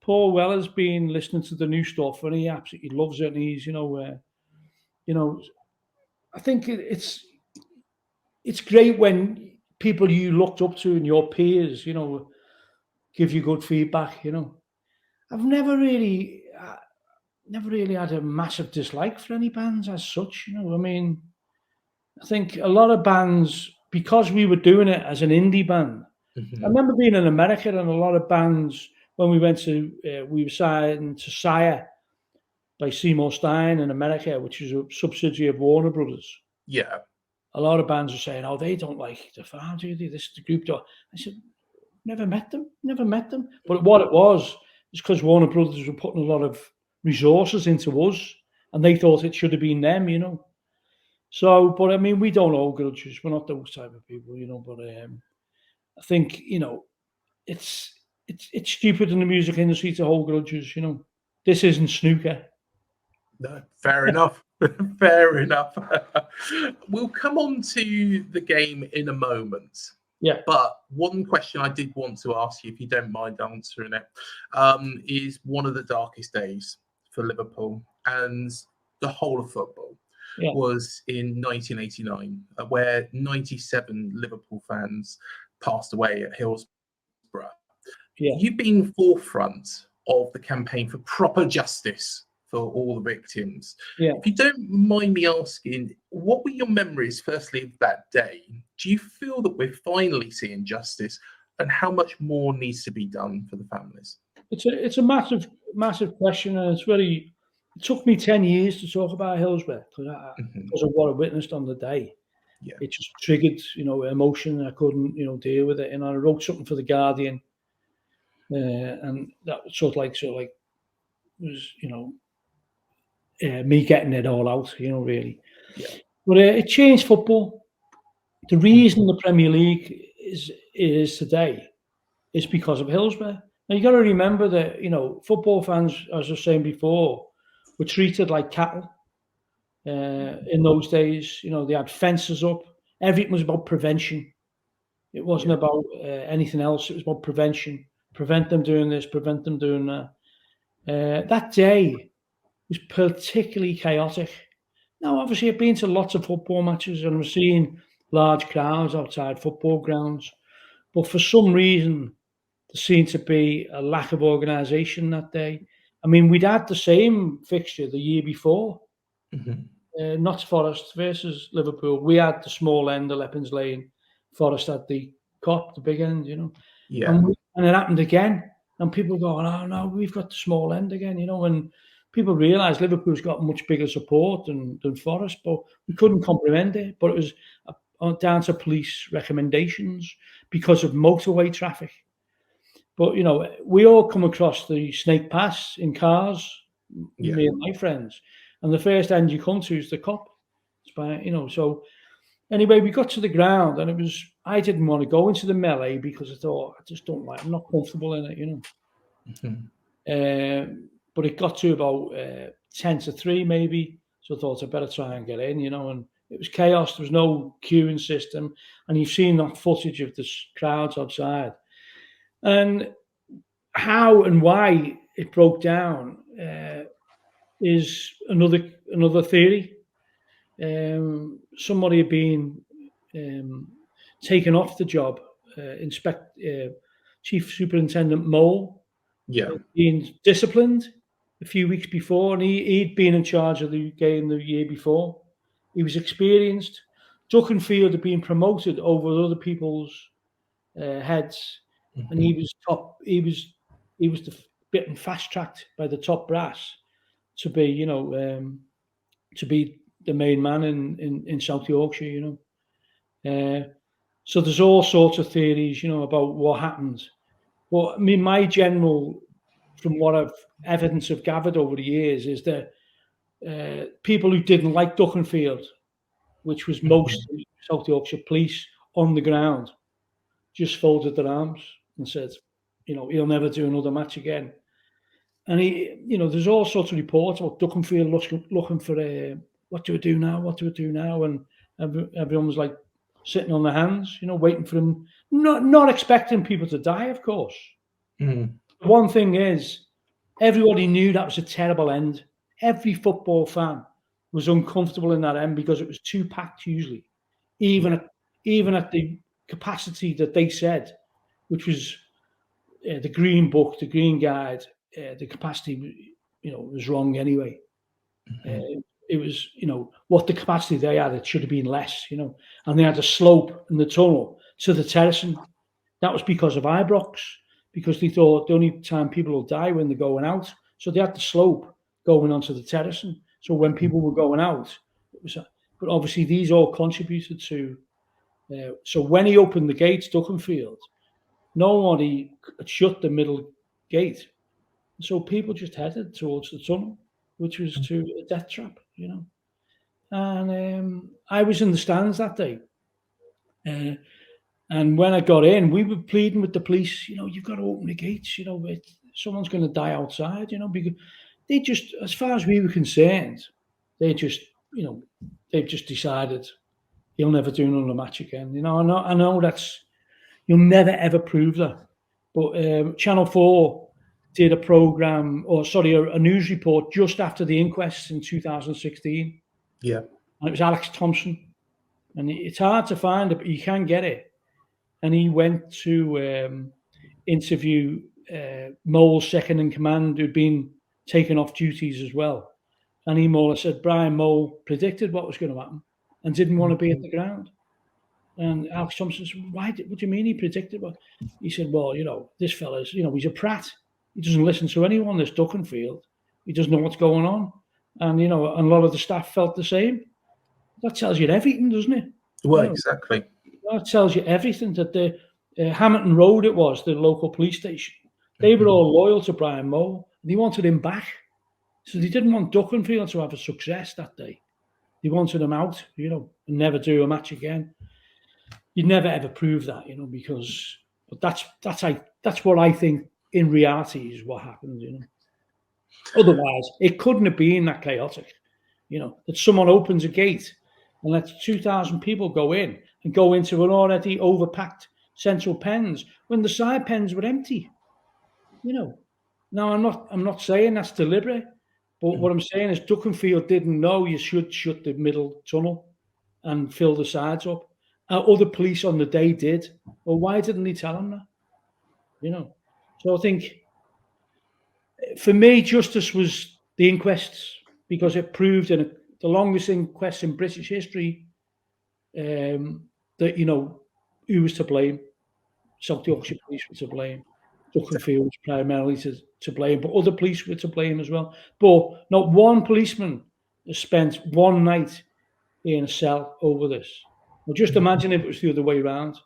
Paul Weller's been listening to the new stuff and he absolutely loves it, and he's you know I think it's great when people you looked up to and your peers give you good feedback. I've never really had a massive dislike for any bands as such. I mean, I think a lot of bands, because we were doing it as an indie band. I remember being in America, and a lot of bands, when we went to, we were signed to Sire by Seymour Stein in America, which is a subsidiary of Warner Brothers. Yeah. A lot of bands are saying, "Oh, they don't like the Farm, do they? This is the group." I said, never met them. But what it was is because Warner Brothers were putting a lot of resources into us, and they thought it should have been them, you know. So, but I mean, we don't hold grudges. We're not those type of people, you know. But I think, you know, it's stupid in the music industry to hold grudges. You know, this isn't snooker. No, fair enough. Fair enough. We'll come on to the game in a moment. Yeah. But one question I did want to ask you, if you don't mind answering it, is one of the darkest days for Liverpool and the whole of football was in 1989, where 97 Liverpool fans passed away at Hillsborough. Yeah. You've been forefront of the campaign for proper justice for all the victims. Yeah. If you don't mind me asking, what were your memories, firstly, of that day? Do you feel that we're finally seeing justice, and how much more needs to be done for the families? It's a massive question, and it's very. It took me 10 years to talk about Hillsborough because of what I witnessed on the day. Yeah. It just triggered, you know, emotion. I couldn't, you know, deal with it, and I wrote something for the Guardian, and that was sort of like was, you know, me getting it all out, you know, really. Yeah. But it changed football. The reason the Premier League is today is because of Hillsborough. Now, you got to remember that, you know, football fans, as I was saying before, were treated like cattle in those days. You know, they had fences up. Everything was about prevention. It wasn't about anything else. It was about prevention. Prevent them doing this, prevent them doing that. That day was particularly chaotic. Now, obviously, I've been to lots of football matches and I'm seeing large crowds outside football grounds. But for some reason, there seemed to be a lack of organisation that day. I mean, we'd had the same fixture the year before. Notts Forest versus Liverpool. We had the small end, the Leppings Lane. Forest had the Kop, the big end, you know. Yeah. And it happened again. And people going, "Oh, no, we've got the small end again," you know. And people realise Liverpool's got much bigger support than Forest, but we couldn't comprehend it. But it was down to police recommendations because of motorway traffic. But, you know, we all come across the Snake Pass in cars, me and my friends, and the first end you come to is the Kop. It's by, you know, so anyway, we got to the ground and I didn't want to go into the melee because I thought, I just don't like, I'm not comfortable in it, you know. But it got to about 10-3 maybe, so I thought I'd better try and get in, you know, and it was chaos. There was no queuing system, and you've seen that footage of the crowds outside. And how and why it broke down is another theory. Somebody had been taken off the job. Chief Superintendent Mole, being disciplined a few weeks before, and he'd been in charge of the game the year before. He was experienced. Duckenfield had been promoted over other people's heads, and he was top. He was bitten fast tracked by the top brass to be, you know, to be the main man in South Yorkshire, you know. So there's all sorts of theories, you know, about what happened. Well, I mean, my general, from what evidence I've gathered over the years, is that people who didn't like Duckenfield, which was most South Yorkshire police on the ground, just folded their arms and said, you know, he'll never do another match again. And you know, there's all sorts of reports about Duckenfield looking for what do we do now? What do we do now? And everyone was like sitting on their hands, you know, waiting for him, not expecting people to die, of course. One thing is, everybody knew that was a terrible end. Every football fan was uncomfortable in that end because it was too packed usually, even at the capacity that they said, which was the Green Book, the Green Guide, the capacity, you know, was wrong anyway. it was, what the capacity they had, it should have been less, and they had a slope in the tunnel to the terracing. That was because of Ibrox, because they thought the only time people will die when they're going out. So they had the slope going onto the terracing. So when people were going out, but obviously these all contributed to. So when he opened the gates, Duckenfield, nobody had shut the middle gate. So people just headed towards the tunnel, which was to a death trap, And I was in the stands that day. And when I got in, we were pleading with the police, you've got to open the gates, someone's going to die outside, because they just, as far as we were concerned, they just, they've just decided he'll never do another match again. I know that's, you'll never ever prove that. But Channel 4 did a program, a news report just after the inquest in 2016. Yeah. And it was Alex Thompson. And it's hard to find it, but you can get it. And he went to interview Mole's second in command, who'd been taken off duties as well. And he more or less said Brian Mole predicted what was going to happen and didn't want to be at the ground. And Alex Thompson said, what do you mean he predicted? Well, he said, well, this fella's, he's a prat. He doesn't listen to anyone, this Duckenfield. He doesn't know what's going on. And, and a lot of the staff felt the same. That tells you everything, doesn't it? Well, exactly. That tells you everything, that the Hamilton Road, it was, the local police station. They were all loyal to Brian Mole. They wanted him back. So they didn't want Duckenfield to have a success that day. They wanted him out, and never do a match again. You'd never ever prove that, because that's what I think in reality is what happened, Otherwise, it couldn't have been that chaotic, that someone opens a gate and lets 2,000 people go in and go into an already overpacked central pens when the side pens were empty, Now, I'm not saying that's deliberate, but what I'm saying is Duckenfield didn't know you should shut the middle tunnel and fill the sides up. Other police on the day did. Well, why didn't they tell him that? So I think, for me, justice was the inquests, because it proved in the longest inquest in British history that, who was to blame. South Yorkshire police were to blame. Duckenfield was primarily to blame, but other police were to blame as well. But not one policeman has spent one night in a cell over this. Well, just imagine if it was the other way around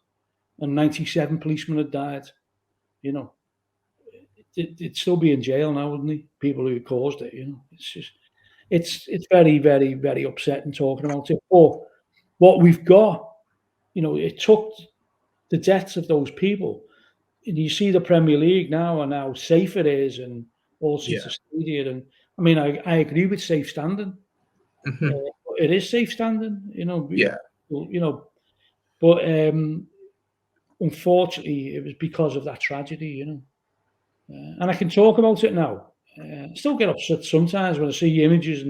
and 97 policemen had died. It'd still be in jail now, wouldn't he? People who caused it, It's just, it's very, very, very upsetting talking about it. But what we've got, it took the deaths of those people. And you see the Premier League now and how safe it is, and all sorts of stadium. And I mean, I agree with safe standing. It is safe standing, But unfortunately, it was because of that tragedy, And I can talk about it now. I still get upset sometimes when I see images,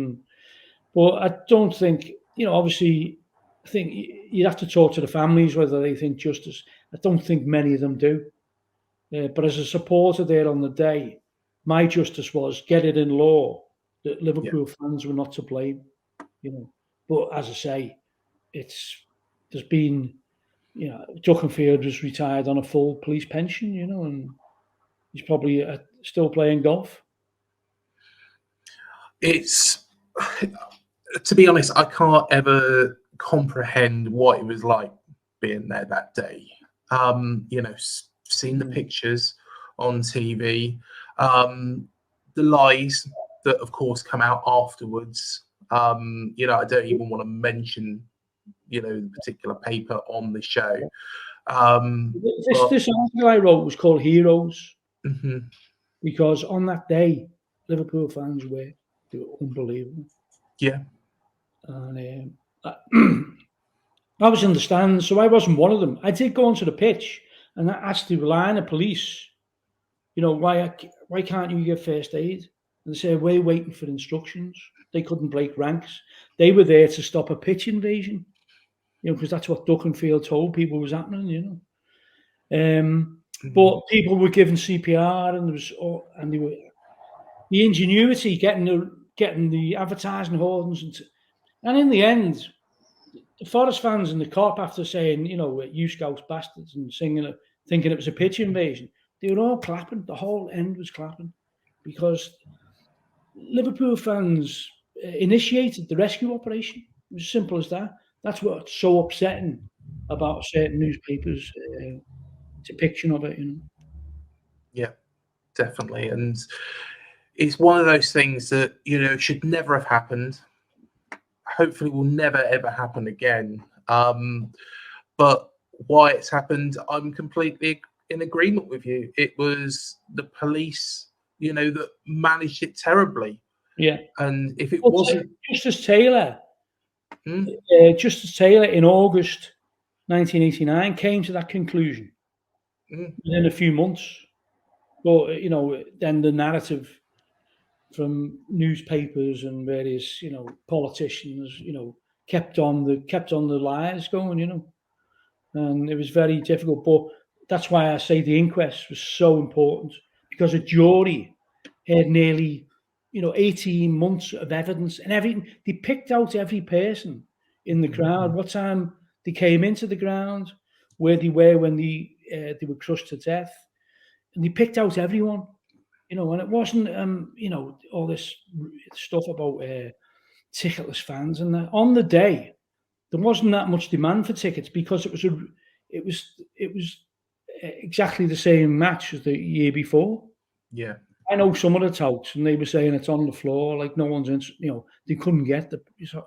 but I don't think, obviously, I think you'd have to talk to the families whether they think justice. I don't think many of them do. But as a supporter there on the day, my justice was get it in law that Liverpool fans were not to blame, But as I say, there's been, Duckenfield was retired on a full police pension, and he's probably still playing golf. It's, to be honest, I can't ever comprehend what it was like being there that day. Seen the pictures on TV, the lies that, of course, come out afterwards. I don't even want to mention, the particular paper on the show. This article I wrote was called Heroes, because on that day, Liverpool fans were unbelievable. Yeah. And I was in the stands, so I wasn't one of them. I did go onto the pitch and I asked the line of police, why can't you give first aid? And they said, we're waiting for instructions. They couldn't break ranks. They were there to stop a pitch invasion, because that's what Duckenfield told people was happening, But people were given CPR, and the ingenuity getting the getting the advertising hoardings, and in the end, the Forest fans in the Kop, after saying, you Scouts bastards, and singing it, thinking it was a pitch invasion, they were all clapping. The whole end was clapping because Liverpool fans initiated the rescue operation. It was as simple as that. That's what's so upsetting about certain newspapers' depiction of it. Yeah, definitely. And it's one of those things that, should never have happened. Hopefully will never, ever happen again. But why it's happened, I'm completely in agreement with you. It was the police, that managed it terribly. Yeah. And if it wasn't... Justice Taylor in August 1989 came to that conclusion within a few months. But, then the narrative from newspapers and various, politicians, kept on the lies going, and it was very difficult. But that's why I say the inquest was so important, because a jury had nearly, 18 months of evidence and everything. They picked out every person in the crowd, what time they came into the ground, where they were when they were crushed to death, and they picked out everyone. And it wasn't, all this stuff about ticketless fans. And on the day, there wasn't that much demand for tickets because it was exactly the same match as the year before. Yeah, I know some of the touts, and they were saying it's on the floor, like no one's in. They couldn't get the. So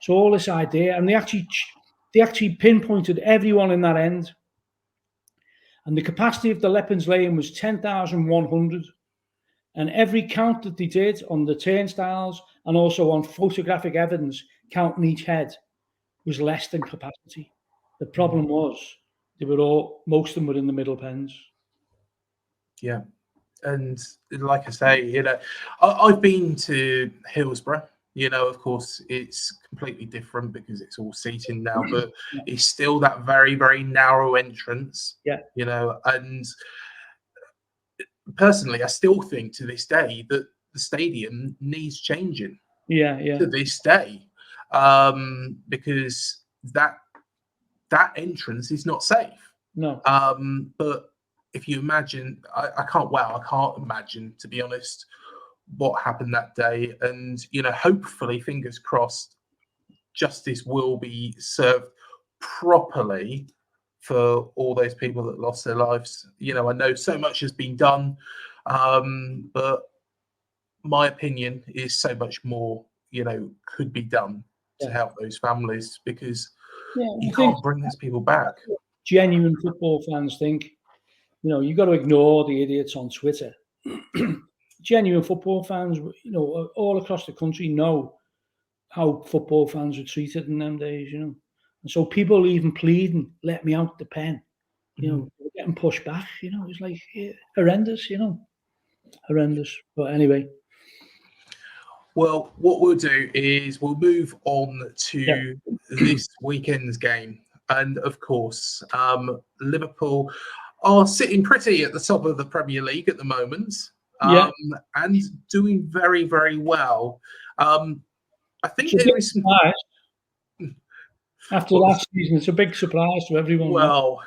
all this idea, and they actually pinpointed everyone in that end. And the capacity of the Leppins Lane was 10,100. And every count that they did on the turnstiles and also on photographic evidence, counting each head, was less than capacity. The problem was most of them were in the middle pens. Yeah. And like I say, I've been to Hillsborough. Of course, it's completely different because it's all seating now, but it's still that very, very narrow entrance. Yeah. And personally, I still think to this day that the stadium needs changing. Yeah. To this day, because that entrance is not safe. No. But if you imagine, I can't imagine, to be honest, what happened that day. And, hopefully, fingers crossed, justice will be served properly for all those people that lost their lives. I know so much has been done, but my opinion is so much more, could be done to help those families, because you can't bring those people back. Genuine football fans think, you've got to ignore the idiots on Twitter. Genuine football fans, all across the country know how football fans were treated in them days, And so people even pleading, let me out the pen, getting pushed back, it was like horrendous, horrendous. But anyway. Well, what we'll do is we'll move on to this weekend's game. And of course, Liverpool are sitting pretty at the top of the Premier League at the moment, and doing very, very well. I think there is some... After last season, it's a big surprise to everyone. Well,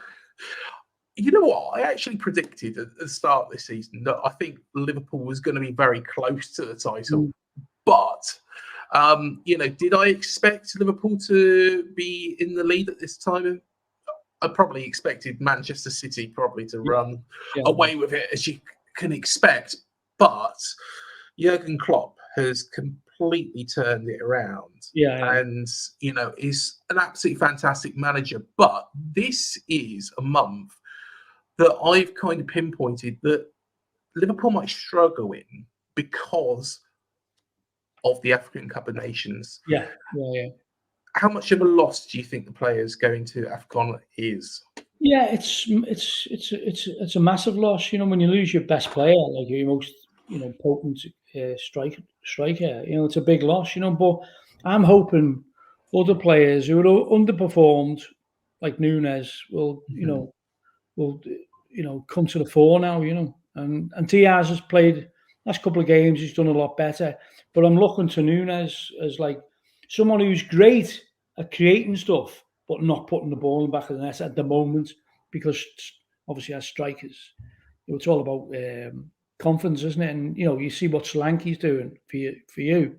you know what? I actually predicted at the start of this season that I think Liverpool was going to be very close to the title. But, did I expect Liverpool to be in the lead at this time? I probably expected Manchester City probably to run away with it, as you can expect. But Jurgen Klopp has completely turned it around. And, is an absolutely fantastic manager. But this is a month that I've kind of pinpointed that Liverpool might struggle in because of the African Cup of Nations. Yeah. How much of a loss do you think the players going to AFCON is? Yeah, it's a massive loss. When you lose your best player, like your most potent striker, it's a big loss. But I'm hoping other players who are underperformed, like Nunes, will come to the fore now. And Diaz has played last couple of games he's done a lot better. But I'm looking to Nunes as like someone who's great at creating stuff, but not putting the ball in the back of the net at the moment, because obviously as strikers, it's all about confidence, isn't it? And you see what Solanke's doing for you,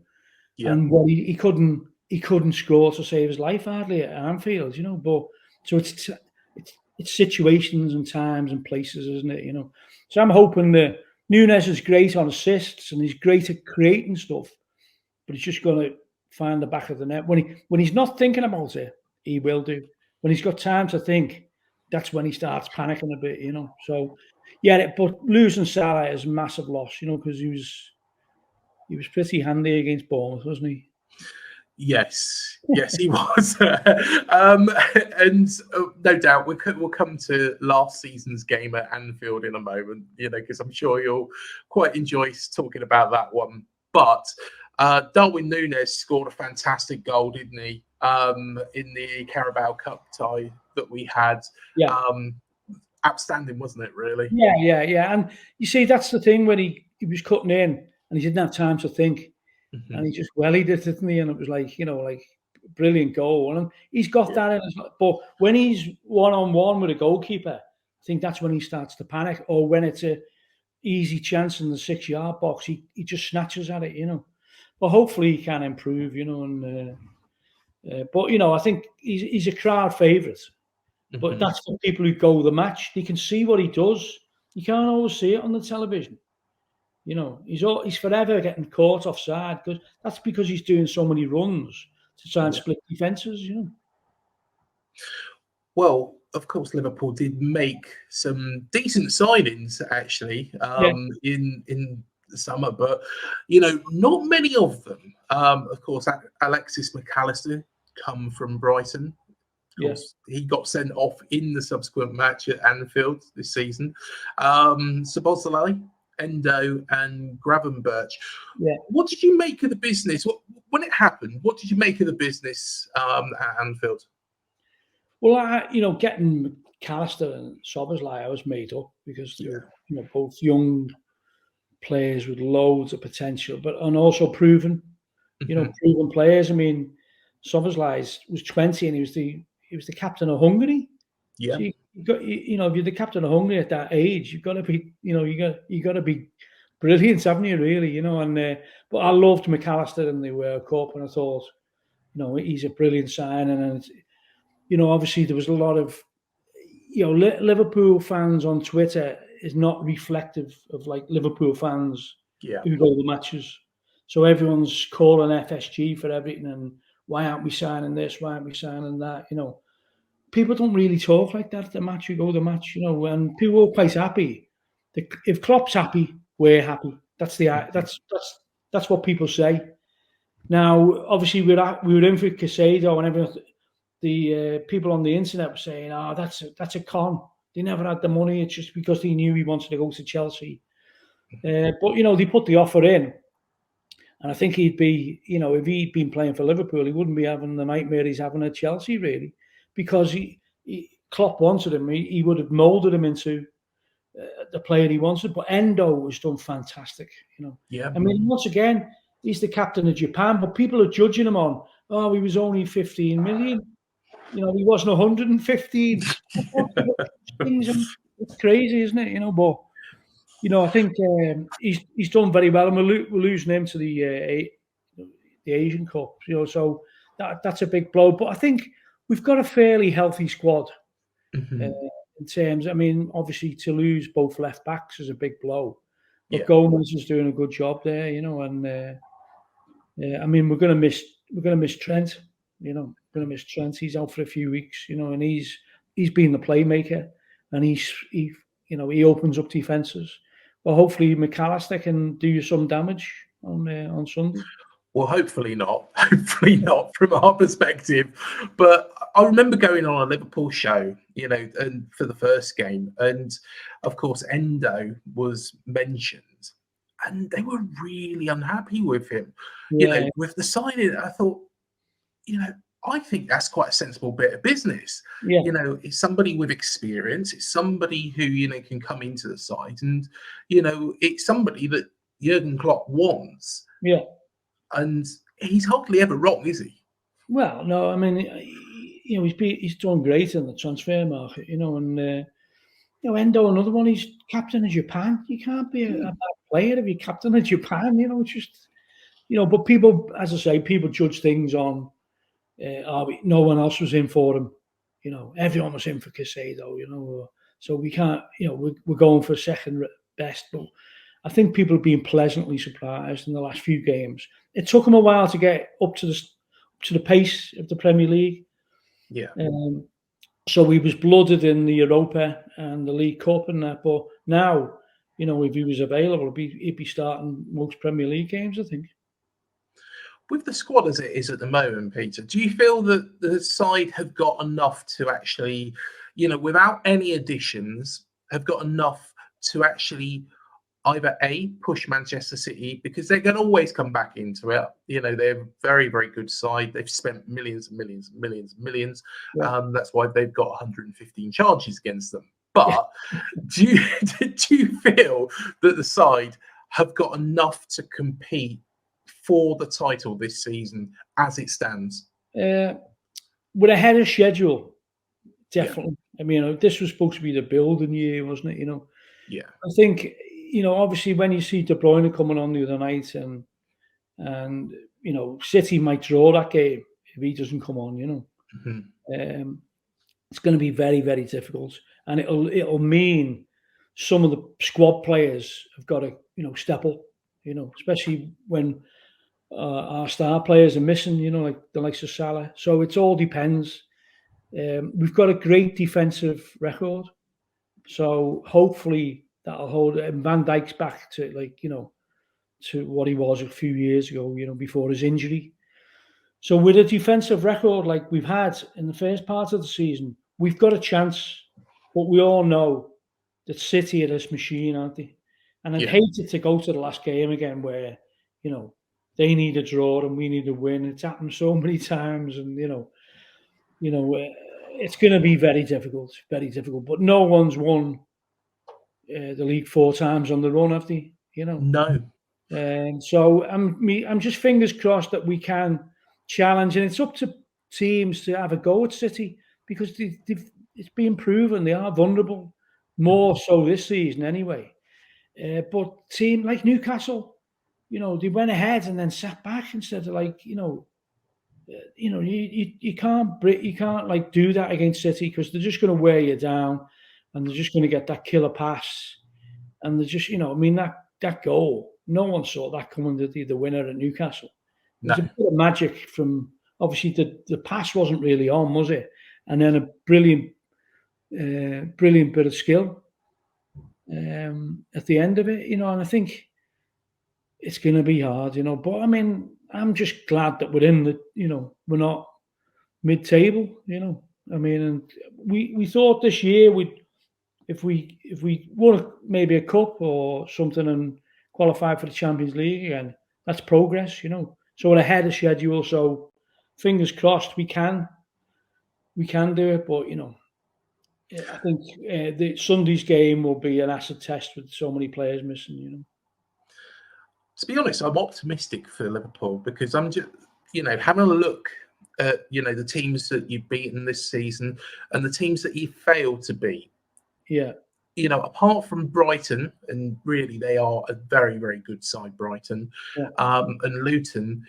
Yeah. and what he couldn't score to save his life hardly at Anfield, But so it's situations and times and places, isn't it? So I'm hoping that Nunes is great on assists and he's great at creating stuff, but he's just going to find the back of the net when he's not thinking about it. He will do. When he's got time to think, that's when he starts panicking a bit, So yeah, but losing Salah is a massive loss, because he was pretty handy against Bournemouth, wasn't he? Yes, he was. And no doubt we'll come to last season's game at Anfield in a moment, because I'm sure you'll quite enjoy talking about that one. But Darwin Núñez scored a fantastic goal, didn't he? In the Carabao Cup tie that we had. Yeah. Outstanding, wasn't it, really? Yeah. And you see, that's the thing, when he was cutting in and he didn't have time to think. Mm-hmm. And he just wellied it, didn't he? And it was like, brilliant goal. And he's got that in his, but when he's one-on-one with a goalkeeper, I think that's when he starts to panic. Or when it's a easy chance in the 6-yard box, he just snatches at it, But hopefully he can improve, but I think he's a crowd favourite. But that's for people who go the match. They can see what he does. You can't always see it on the television. He's forever getting caught offside, because he's doing so many runs to try and split defences, Well, of course, Liverpool did make some decent signings actually in the summer, but not many of them. Of course, Alexis McAllister come from Brighton. Of course, he got sent off in the subsequent match at Anfield this season. Szoboszlai, Endo, and Gravenberch. Yeah. What did you make of the business? When it happened, what did you make of the business at Anfield? Well, getting McAllister and Szoboszlai, I was made up, because they're both young players with loads of potential, and also proven, proven players. I mean, Szoboszlai was 20 and he was the captain of Hungary. Yeah. So if you're the captain of Hungary at that age, you've got to be, you got to be brilliant, haven't you? Really, And but I loved McAllister in the World Cup, and I thought, he's a brilliant signing. And obviously there was a lot of, Liverpool fans on Twitter is not reflective of like Liverpool fans who go the matches. So everyone's calling FSG for everything, and why aren't we signing this? Why aren't we signing that? People don't really talk like that at the match. You go to the match, and people are quite happy. If Klopp's happy, we're happy. That's what people say. Now, obviously, we were in for Casado, and everyone. The people on the internet were saying, "Oh, that's a con. They never had the money. It's just because they knew he wanted to go to Chelsea." But they put the offer in, and I think he'd be, if he'd been playing for Liverpool, he wouldn't be having the nightmare he's having at Chelsea, really, because Klopp wanted him. He would have moulded him into the player he wanted. But Endo has done fantastic. I mean, once again, he's the captain of Japan, but people are judging him on, he was only 15 million. He wasn't 115. It's crazy, isn't it? But I think he's done very well, and we're losing him to the Asian Cup. So that's a big blow. But I think we've got a fairly healthy squad in terms. I mean, obviously to lose both left backs is a big blow, but Gomez is doing a good job there. And I mean, we're going to miss Trent. Going to miss Trent. He's out for a few weeks, and he's been the playmaker, and he opens up defences. Well, hopefully McAllister can do you some damage on Sunday. Well, hopefully not. Hopefully not from our perspective. But I remember going on a Liverpool show, and for the first game, and of course Endo was mentioned. And they were really unhappy with him. With the signing, I thought, I think that's quite a sensible bit of business. It's somebody with experience. It's somebody who, can come into the side, and, it's somebody that, Jurgen Klopp wants. Yeah. And he's hardly ever wrong, is he? Well, no, I mean, he's done great in the transfer market, and Endo, another one, he's captain of Japan. You can't be a bad player if you're captain of Japan, it's just, but people, as I say, people judge things on, no one else was in for him. Everyone was in for Caicedo, so we can't, we're going for second best, but I think people have been pleasantly surprised in the last few games. It took them a while to get up to the pace of the Premier League. Yeah. So he was blooded in the Europa and the League Cup and that. But now, if he was available, he'd be starting most Premier League games, I think. With the squad as it is at the moment, Peter, do you feel that the side have got enough to actually, without any additions, have got enough to actually either A, push Manchester City, because they're going to always come back into it. They're a very, very good side. They've spent millions and millions and millions and millions. Yeah. That's why they've got 115 charges against them. But do you feel that the side have got enough to compete for the title this season as it stands? We're ahead of schedule, definitely. Yeah. I mean, this was supposed to be the building year, wasn't it? Yeah. I think, obviously when you see De Bruyne coming on the other night and City might draw that game if he doesn't come on, Mm-hmm. It's going to be very, very difficult, and it'll mean some of the squad players have got to step up, especially when our star players are missing, like the likes of Salah. So it all depends. We've got a great defensive record, so hopefully that'll hold. And Van Dijk's back to to what he was a few years ago, before his injury. So with a defensive record like we've had in the first part of the season, we've got a chance. But we all know that City are this machine, aren't they? And I'd hate it to go to the last game again where, they need a draw and we need a win. It's happened so many times, and it's going to be very difficult, very difficult. But no one's won the league 4 times on the run, have they? No. And so I'm just fingers crossed that we can challenge, and it's up to teams to have a go at City, because it's been proven they are vulnerable, more so this season anyway. But team like Newcastle, they went ahead and then sat back instead of you can't like do that against City, because they're just going to wear you down, and they're just going to get that killer pass, and they're just that goal. No one saw that coming, the winner at Newcastle. There's a bit of magic from, obviously the pass wasn't really on, was it? And then a brilliant bit of skill at the end of it, and I think it's going to be hard, but I mean, I'm just glad that we're in we're not mid-table, I mean, and we thought this year if we won maybe a cup or something and qualify for the Champions League again, that's progress, So we're ahead of schedule. So fingers crossed we can do it. But I think the Sunday's game will be an acid test with so many players missing. To be honest, I'm optimistic for Liverpool, because I'm just having a look at the teams that you've beaten this season and the teams that you failed to beat. Yeah. Apart from Brighton, and really they are a very, very good side, Brighton, and Luton,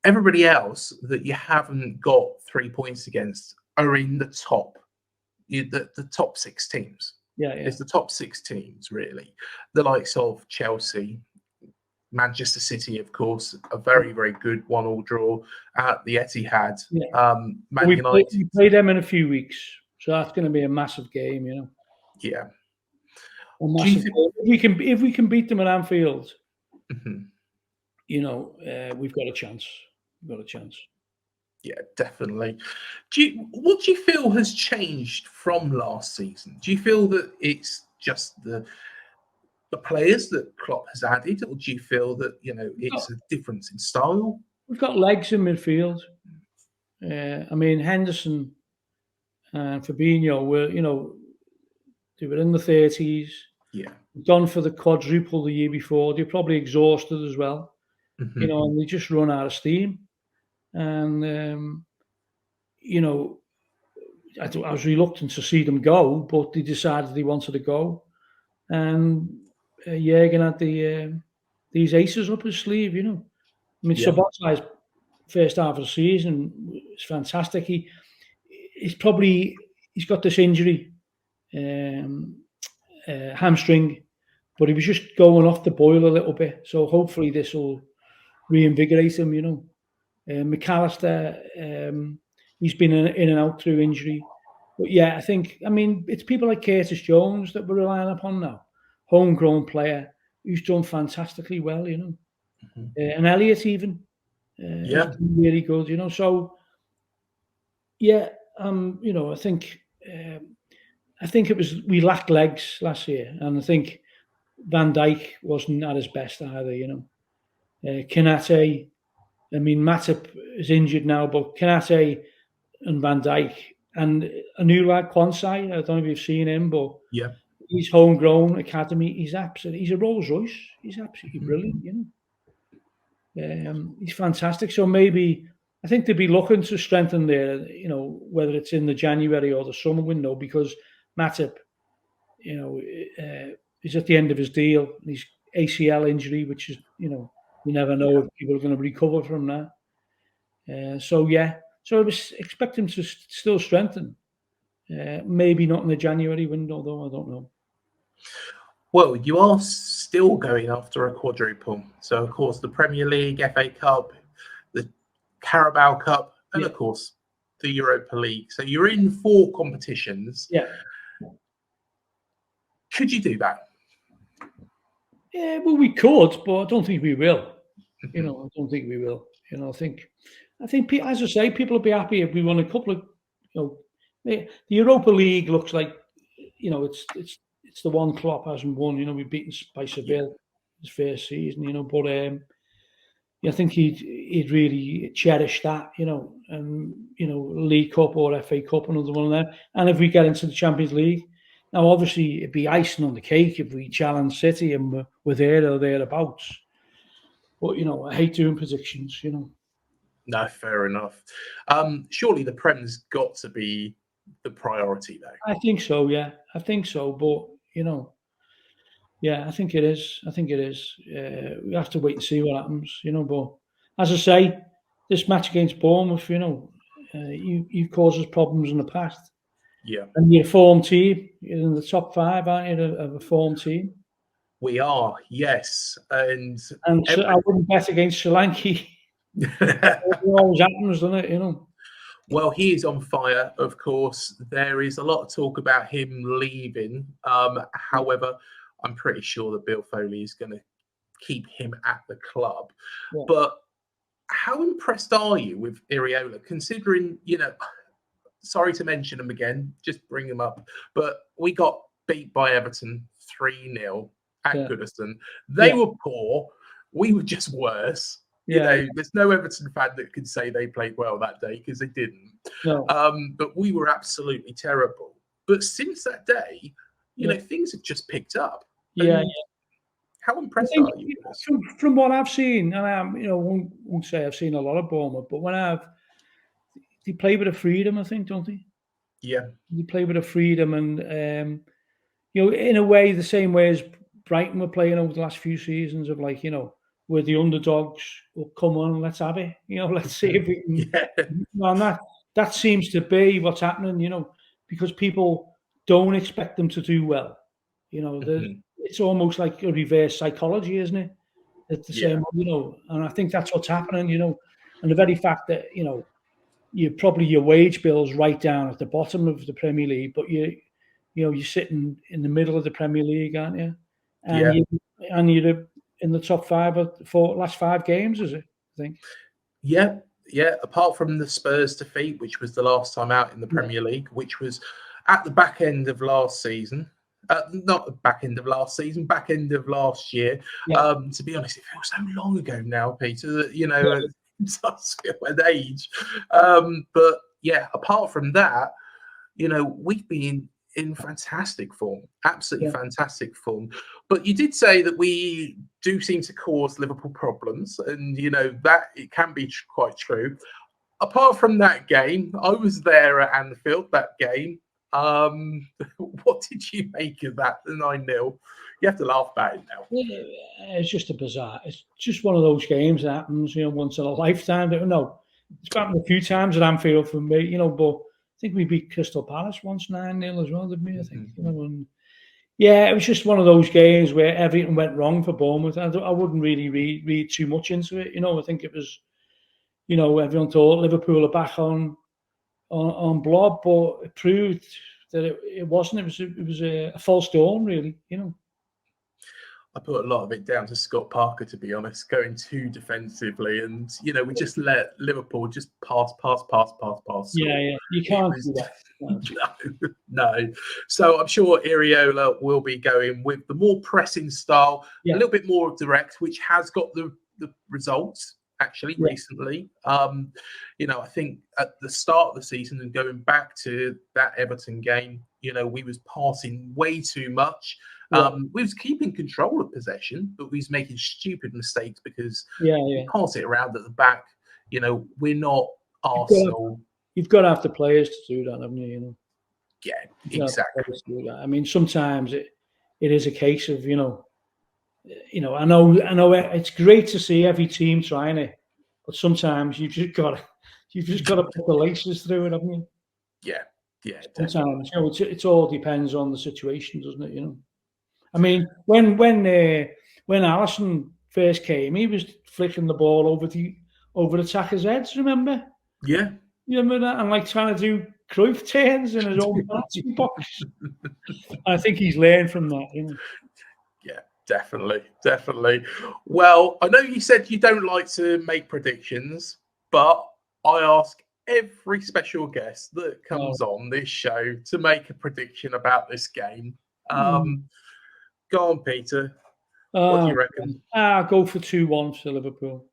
everybody else that you haven't got 3 points against are in the top, the top 6 teams. Yeah. It's the top 6 teams, really. The likes of Chelsea, Manchester City, of course, a very, very good 1-1 draw at the Etihad. Yeah. Man United. We play them in a few weeks, so that's going to be a massive game, Yeah. A massive game. If we can beat them at Anfield, mm-hmm. We've got a chance. We've got a chance. Yeah, definitely. What do you feel has changed from last season? Do you feel that it's just the players that Klopp has added, or do you feel that it's a difference in style? We've got legs in midfield. I mean, Henderson and Fabinho were, they were in the 30s. Yeah. Gone for the quadruple the year before. They're probably exhausted as well, Mhm. and they just run out of steam. And I was reluctant to see them go, but they decided they wanted to go. And Jurgen had these aces up his sleeve. I mean, Yeah. Sabotai's first half of the season was fantastic. He's got this injury, hamstring, but he was just going off the boil a little bit. So hopefully this will reinvigorate him. McAllister, he's been in and out through injury. But yeah, I mean, it's people like Curtis Jones that we're relying upon now. Homegrown player who's done fantastically well, Mhm. And Elliot even has Yeah. been really good, So yeah, I think it was we lacked legs last year, and I think Van Dijk wasn't at his best either. Kanate, I mean, Matip is injured now, but Kanate and Van Dijk and a new lad, Quansai, I don't know if you've seen him, but Yeah. he's homegrown academy. He's a Rolls Royce. He's absolutely Mhm. brilliant. He's fantastic. So maybe I think they'd be looking to strengthen there. Whether it's in the January or the summer window, because Matip, he's at the end of his deal. He's ACL injury, which is you never know if people are going to recover from that. So I was expecting to still strengthen. Maybe not in the January window, though. I don't know. Well, you are still going after a quadruple. So, of course, the Premier League, FA Cup, the Carabao Cup, and Yeah. of course, the Europa League. So you're in 4 competitions. Yeah. Could you do that? Yeah, well, we could, but I don't think we will. I don't think we will. I think, as I say, people will be happy if we won a couple of, the Europa League looks like, it's the one Klopp hasn't won. We've beaten by Seville his first season. But I think he'd really cherish that. And League Cup or FA Cup, another one of them. And if we get into the Champions League. Now, obviously, it'd be icing on the cake if we challenge City and we're there or thereabouts. But, I hate doing predictions, No, fair enough. Surely the Prem's got to be the priority, though. I think so, yeah. I think so. But, yeah, I think it is. We have to wait and see what happens, But as I say, this match against Bournemouth, you caused us problems in the past. Yeah. And you're a form team. You're in the top 5, aren't you, of a form team? We are, yes. And so I wouldn't bet against Solanke. It always happens, doesn't it? Well, he is on fire, of course. There is a lot of talk about him leaving. However, I'm pretty sure that Bill Foley is going to keep him at the club. Yeah. But how impressed are you with Iriola, considering, sorry to mention him again, just bring him up, but we got beat by Everton 3-0 at Goodison. They were poor. We were just worse. There's no Everton fan that could say they played well that day because they didn't. No. But we were absolutely terrible. But since that day, things have just picked up. Yeah. How impressed are you with this? From what I've seen, and I won't say I've seen a lot of Bournemouth, but they play with a freedom, I think, don't they? Yeah. They play with a freedom, and in a way, the same way as Brighton were playing over the last few seasons of we're the underdogs. Well, come on, let's have it. Let's see if we can. Yeah. And that seems to be what's happening. Because people don't expect them to do well. It's almost like a reverse psychology, isn't it? It's the same, and I think that's what's happening. And the very fact that your wage bill's right down at the bottom of the Premier League, but you're sitting in the middle of the Premier League, aren't you? And you're in the top 5 of the last 5 games, is it? I think. Yeah. Apart from the Spurs defeat, which was the last time out in the Premier League, which was at the back end of last season. Not the back end of last season, back end of last year. Yeah. To be honest, it feels so long ago now, Peter, that, an age. But yeah, apart from that, we've been in fantastic form, absolutely fantastic form. But you did say that we do seem to cause Liverpool problems, and that it can be quite true. Apart from that game, I was there at Anfield that game. What did you make of that? The 9-0. You have to laugh about it now. Yeah, it's just a bizarre. It's just one of those games that happens, once in a lifetime. No, it's happened a few times at Anfield for me, but I think we beat Crystal Palace once 9-0 as well, didn't we? I think, and yeah, it was just one of those games where everything went wrong for Bournemouth. I wouldn't really read too much into it. I think it was, everyone thought Liverpool are back on blob, but it proved that it wasn't. It was a false dawn, really. I put a lot of it down to Scott Parker, to be honest, going too defensively, and we just let Liverpool just pass. Yeah, you can't do that. No. So I'm sure Iriola will be going with the more pressing style, a little bit more direct, which has got the results actually recently. I think at the start of the season and going back to that Everton game, we was passing way too much. We was keeping control of possession, but we was making stupid mistakes because we pass it around at the back. We're not Arsenal. You've got to have the players to do that, haven't you? Yeah, exactly. I mean, sometimes it is a case of I know it's great to see every team trying it, but sometimes you've just got to put the laces through it, haven't you? Yeah. Sometimes it all depends on the situation, doesn't it? I mean, when Allison first came, he was flicking the ball over attackers' heads. Remember? Yeah. You remember that? And trying to do Cruyff turns in his own box. I think he's learned from that. Yeah, definitely. Well, I know you said you don't like to make predictions, but I ask every special guest that comes on this show to make a prediction about this game. Go on, Peter. What do you reckon? I'll go for 2-1 to Liverpool.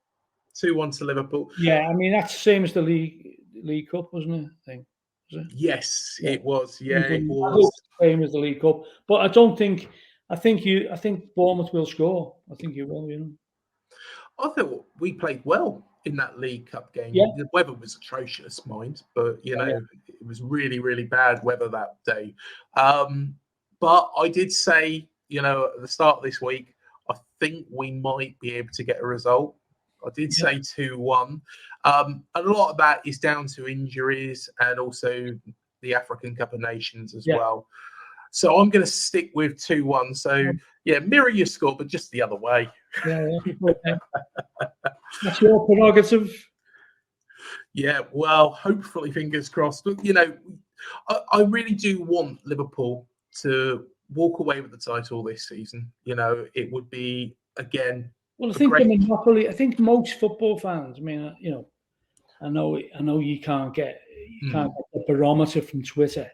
2-1 to Liverpool. Yeah, I mean that's the same as the League Cup, wasn't it? I think. Was it? Yes, it was. Yeah, it was. The same as the League Cup, but I don't think. I think Bournemouth will score. I think you will. I thought we played well in that League Cup game. Yeah. The weather was atrocious, mind, but it was really, really bad weather that day. But I did say, at the start of this week, I think we might be able to get a result. I did say 2-1. A lot of that is down to injuries and also the African Cup of Nations as well. So I'm going to stick with 2-1. So, mirror your score, but just the other way. Yeah. That's your prerogative. Yeah, well, hopefully, fingers crossed. But, I really do want Liverpool to walk away with the title this season. It would be, again... Well, I think the monopoly. I think most football fans. I mean, I know you can't get the barometer from Twitter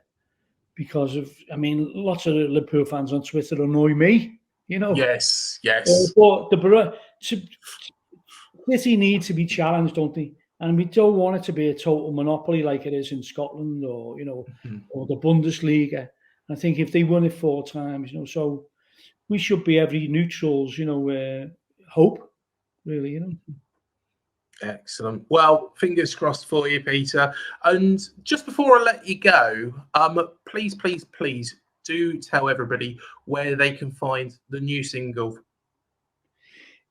because of. I mean, lots of Liverpool fans on Twitter annoy me. Yes. But City need to be challenged, don't they? And we don't want it to be a total monopoly like it is in Scotland or or the Bundesliga. And I think if they won it 4 times, so we should be every neutral's, hope, really, Excellent. Well, fingers crossed for you, Peter. And just before I let you go, please do tell everybody where they can find the new single.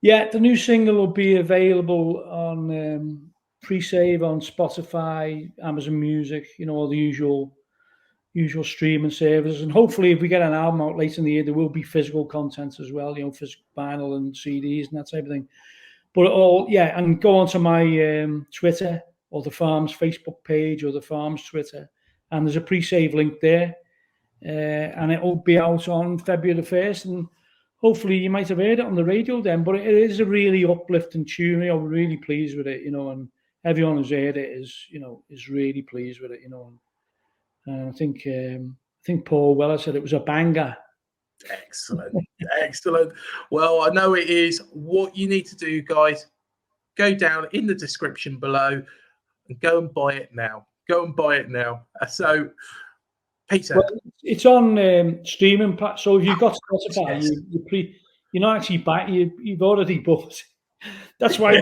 Yeah, the new single will be available on pre-save on Spotify, Amazon Music, all the usual streaming services. And hopefully if we get an album out later in the year, there will be physical content as well, physical vinyl and CDs and that type of thing. But and go onto my Twitter or the Farm's Facebook page or the Farm's Twitter, and there's a pre-save link there, and it will be out on February the 1st, and hopefully you might have heard it on the radio then. But it is a really uplifting tune. I'm really pleased with it, and everyone who's heard it is really pleased with it, And I think Paul Weller said it was a banger. Excellent. Well, I know it is. What you need to do, guys, go down in the description below and go and buy it now. So Peter. Well, it's on streaming. So if you've got Spotify, Yes. you're not actually back. You've already bought. That's why.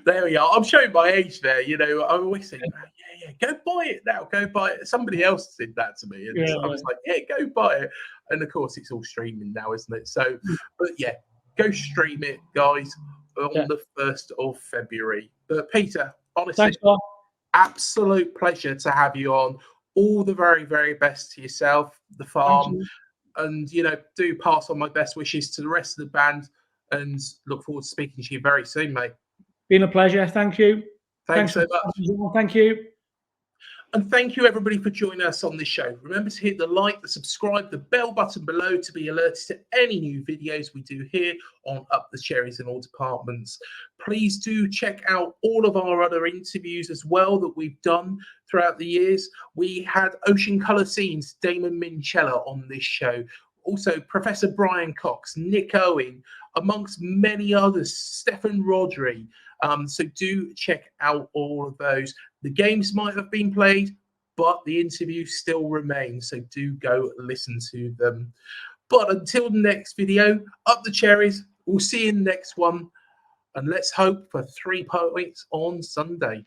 There we are. I'm showing my age there. You know, I always say, yeah, go buy it now. Go buy it. Somebody else did that to me, and I was like, yeah, go buy it. And of course, it's all streaming now, isn't it? So, but yeah, go stream it, guys, on the 1st of February. But Peter, honestly, thanks, Bob. Absolute pleasure to have you on. All the very, very best to yourself, the farm, and do pass on my best wishes to the rest of the band. And look forward to speaking to you very soon, mate. Been a pleasure. Thank you. Thanks so much. Thank you. And thank you, everybody, for joining us on this show. Remember to hit the like, the subscribe, the bell button below to be alerted to any new videos we do here on Up the Cherries in all departments. Please do check out all of our other interviews as well that we've done throughout the years. We had Ocean Colour Scenes, Damon Minchella on this show. Also, Professor Brian Cox, Nick Owen, amongst many others, Stefan Rodri. So do check out all of those. The games might have been played, but the interviews still remain. So do go listen to them. But until the next video, Up the Cherries. We'll see you in the next one. And let's hope for 3 points on Sunday.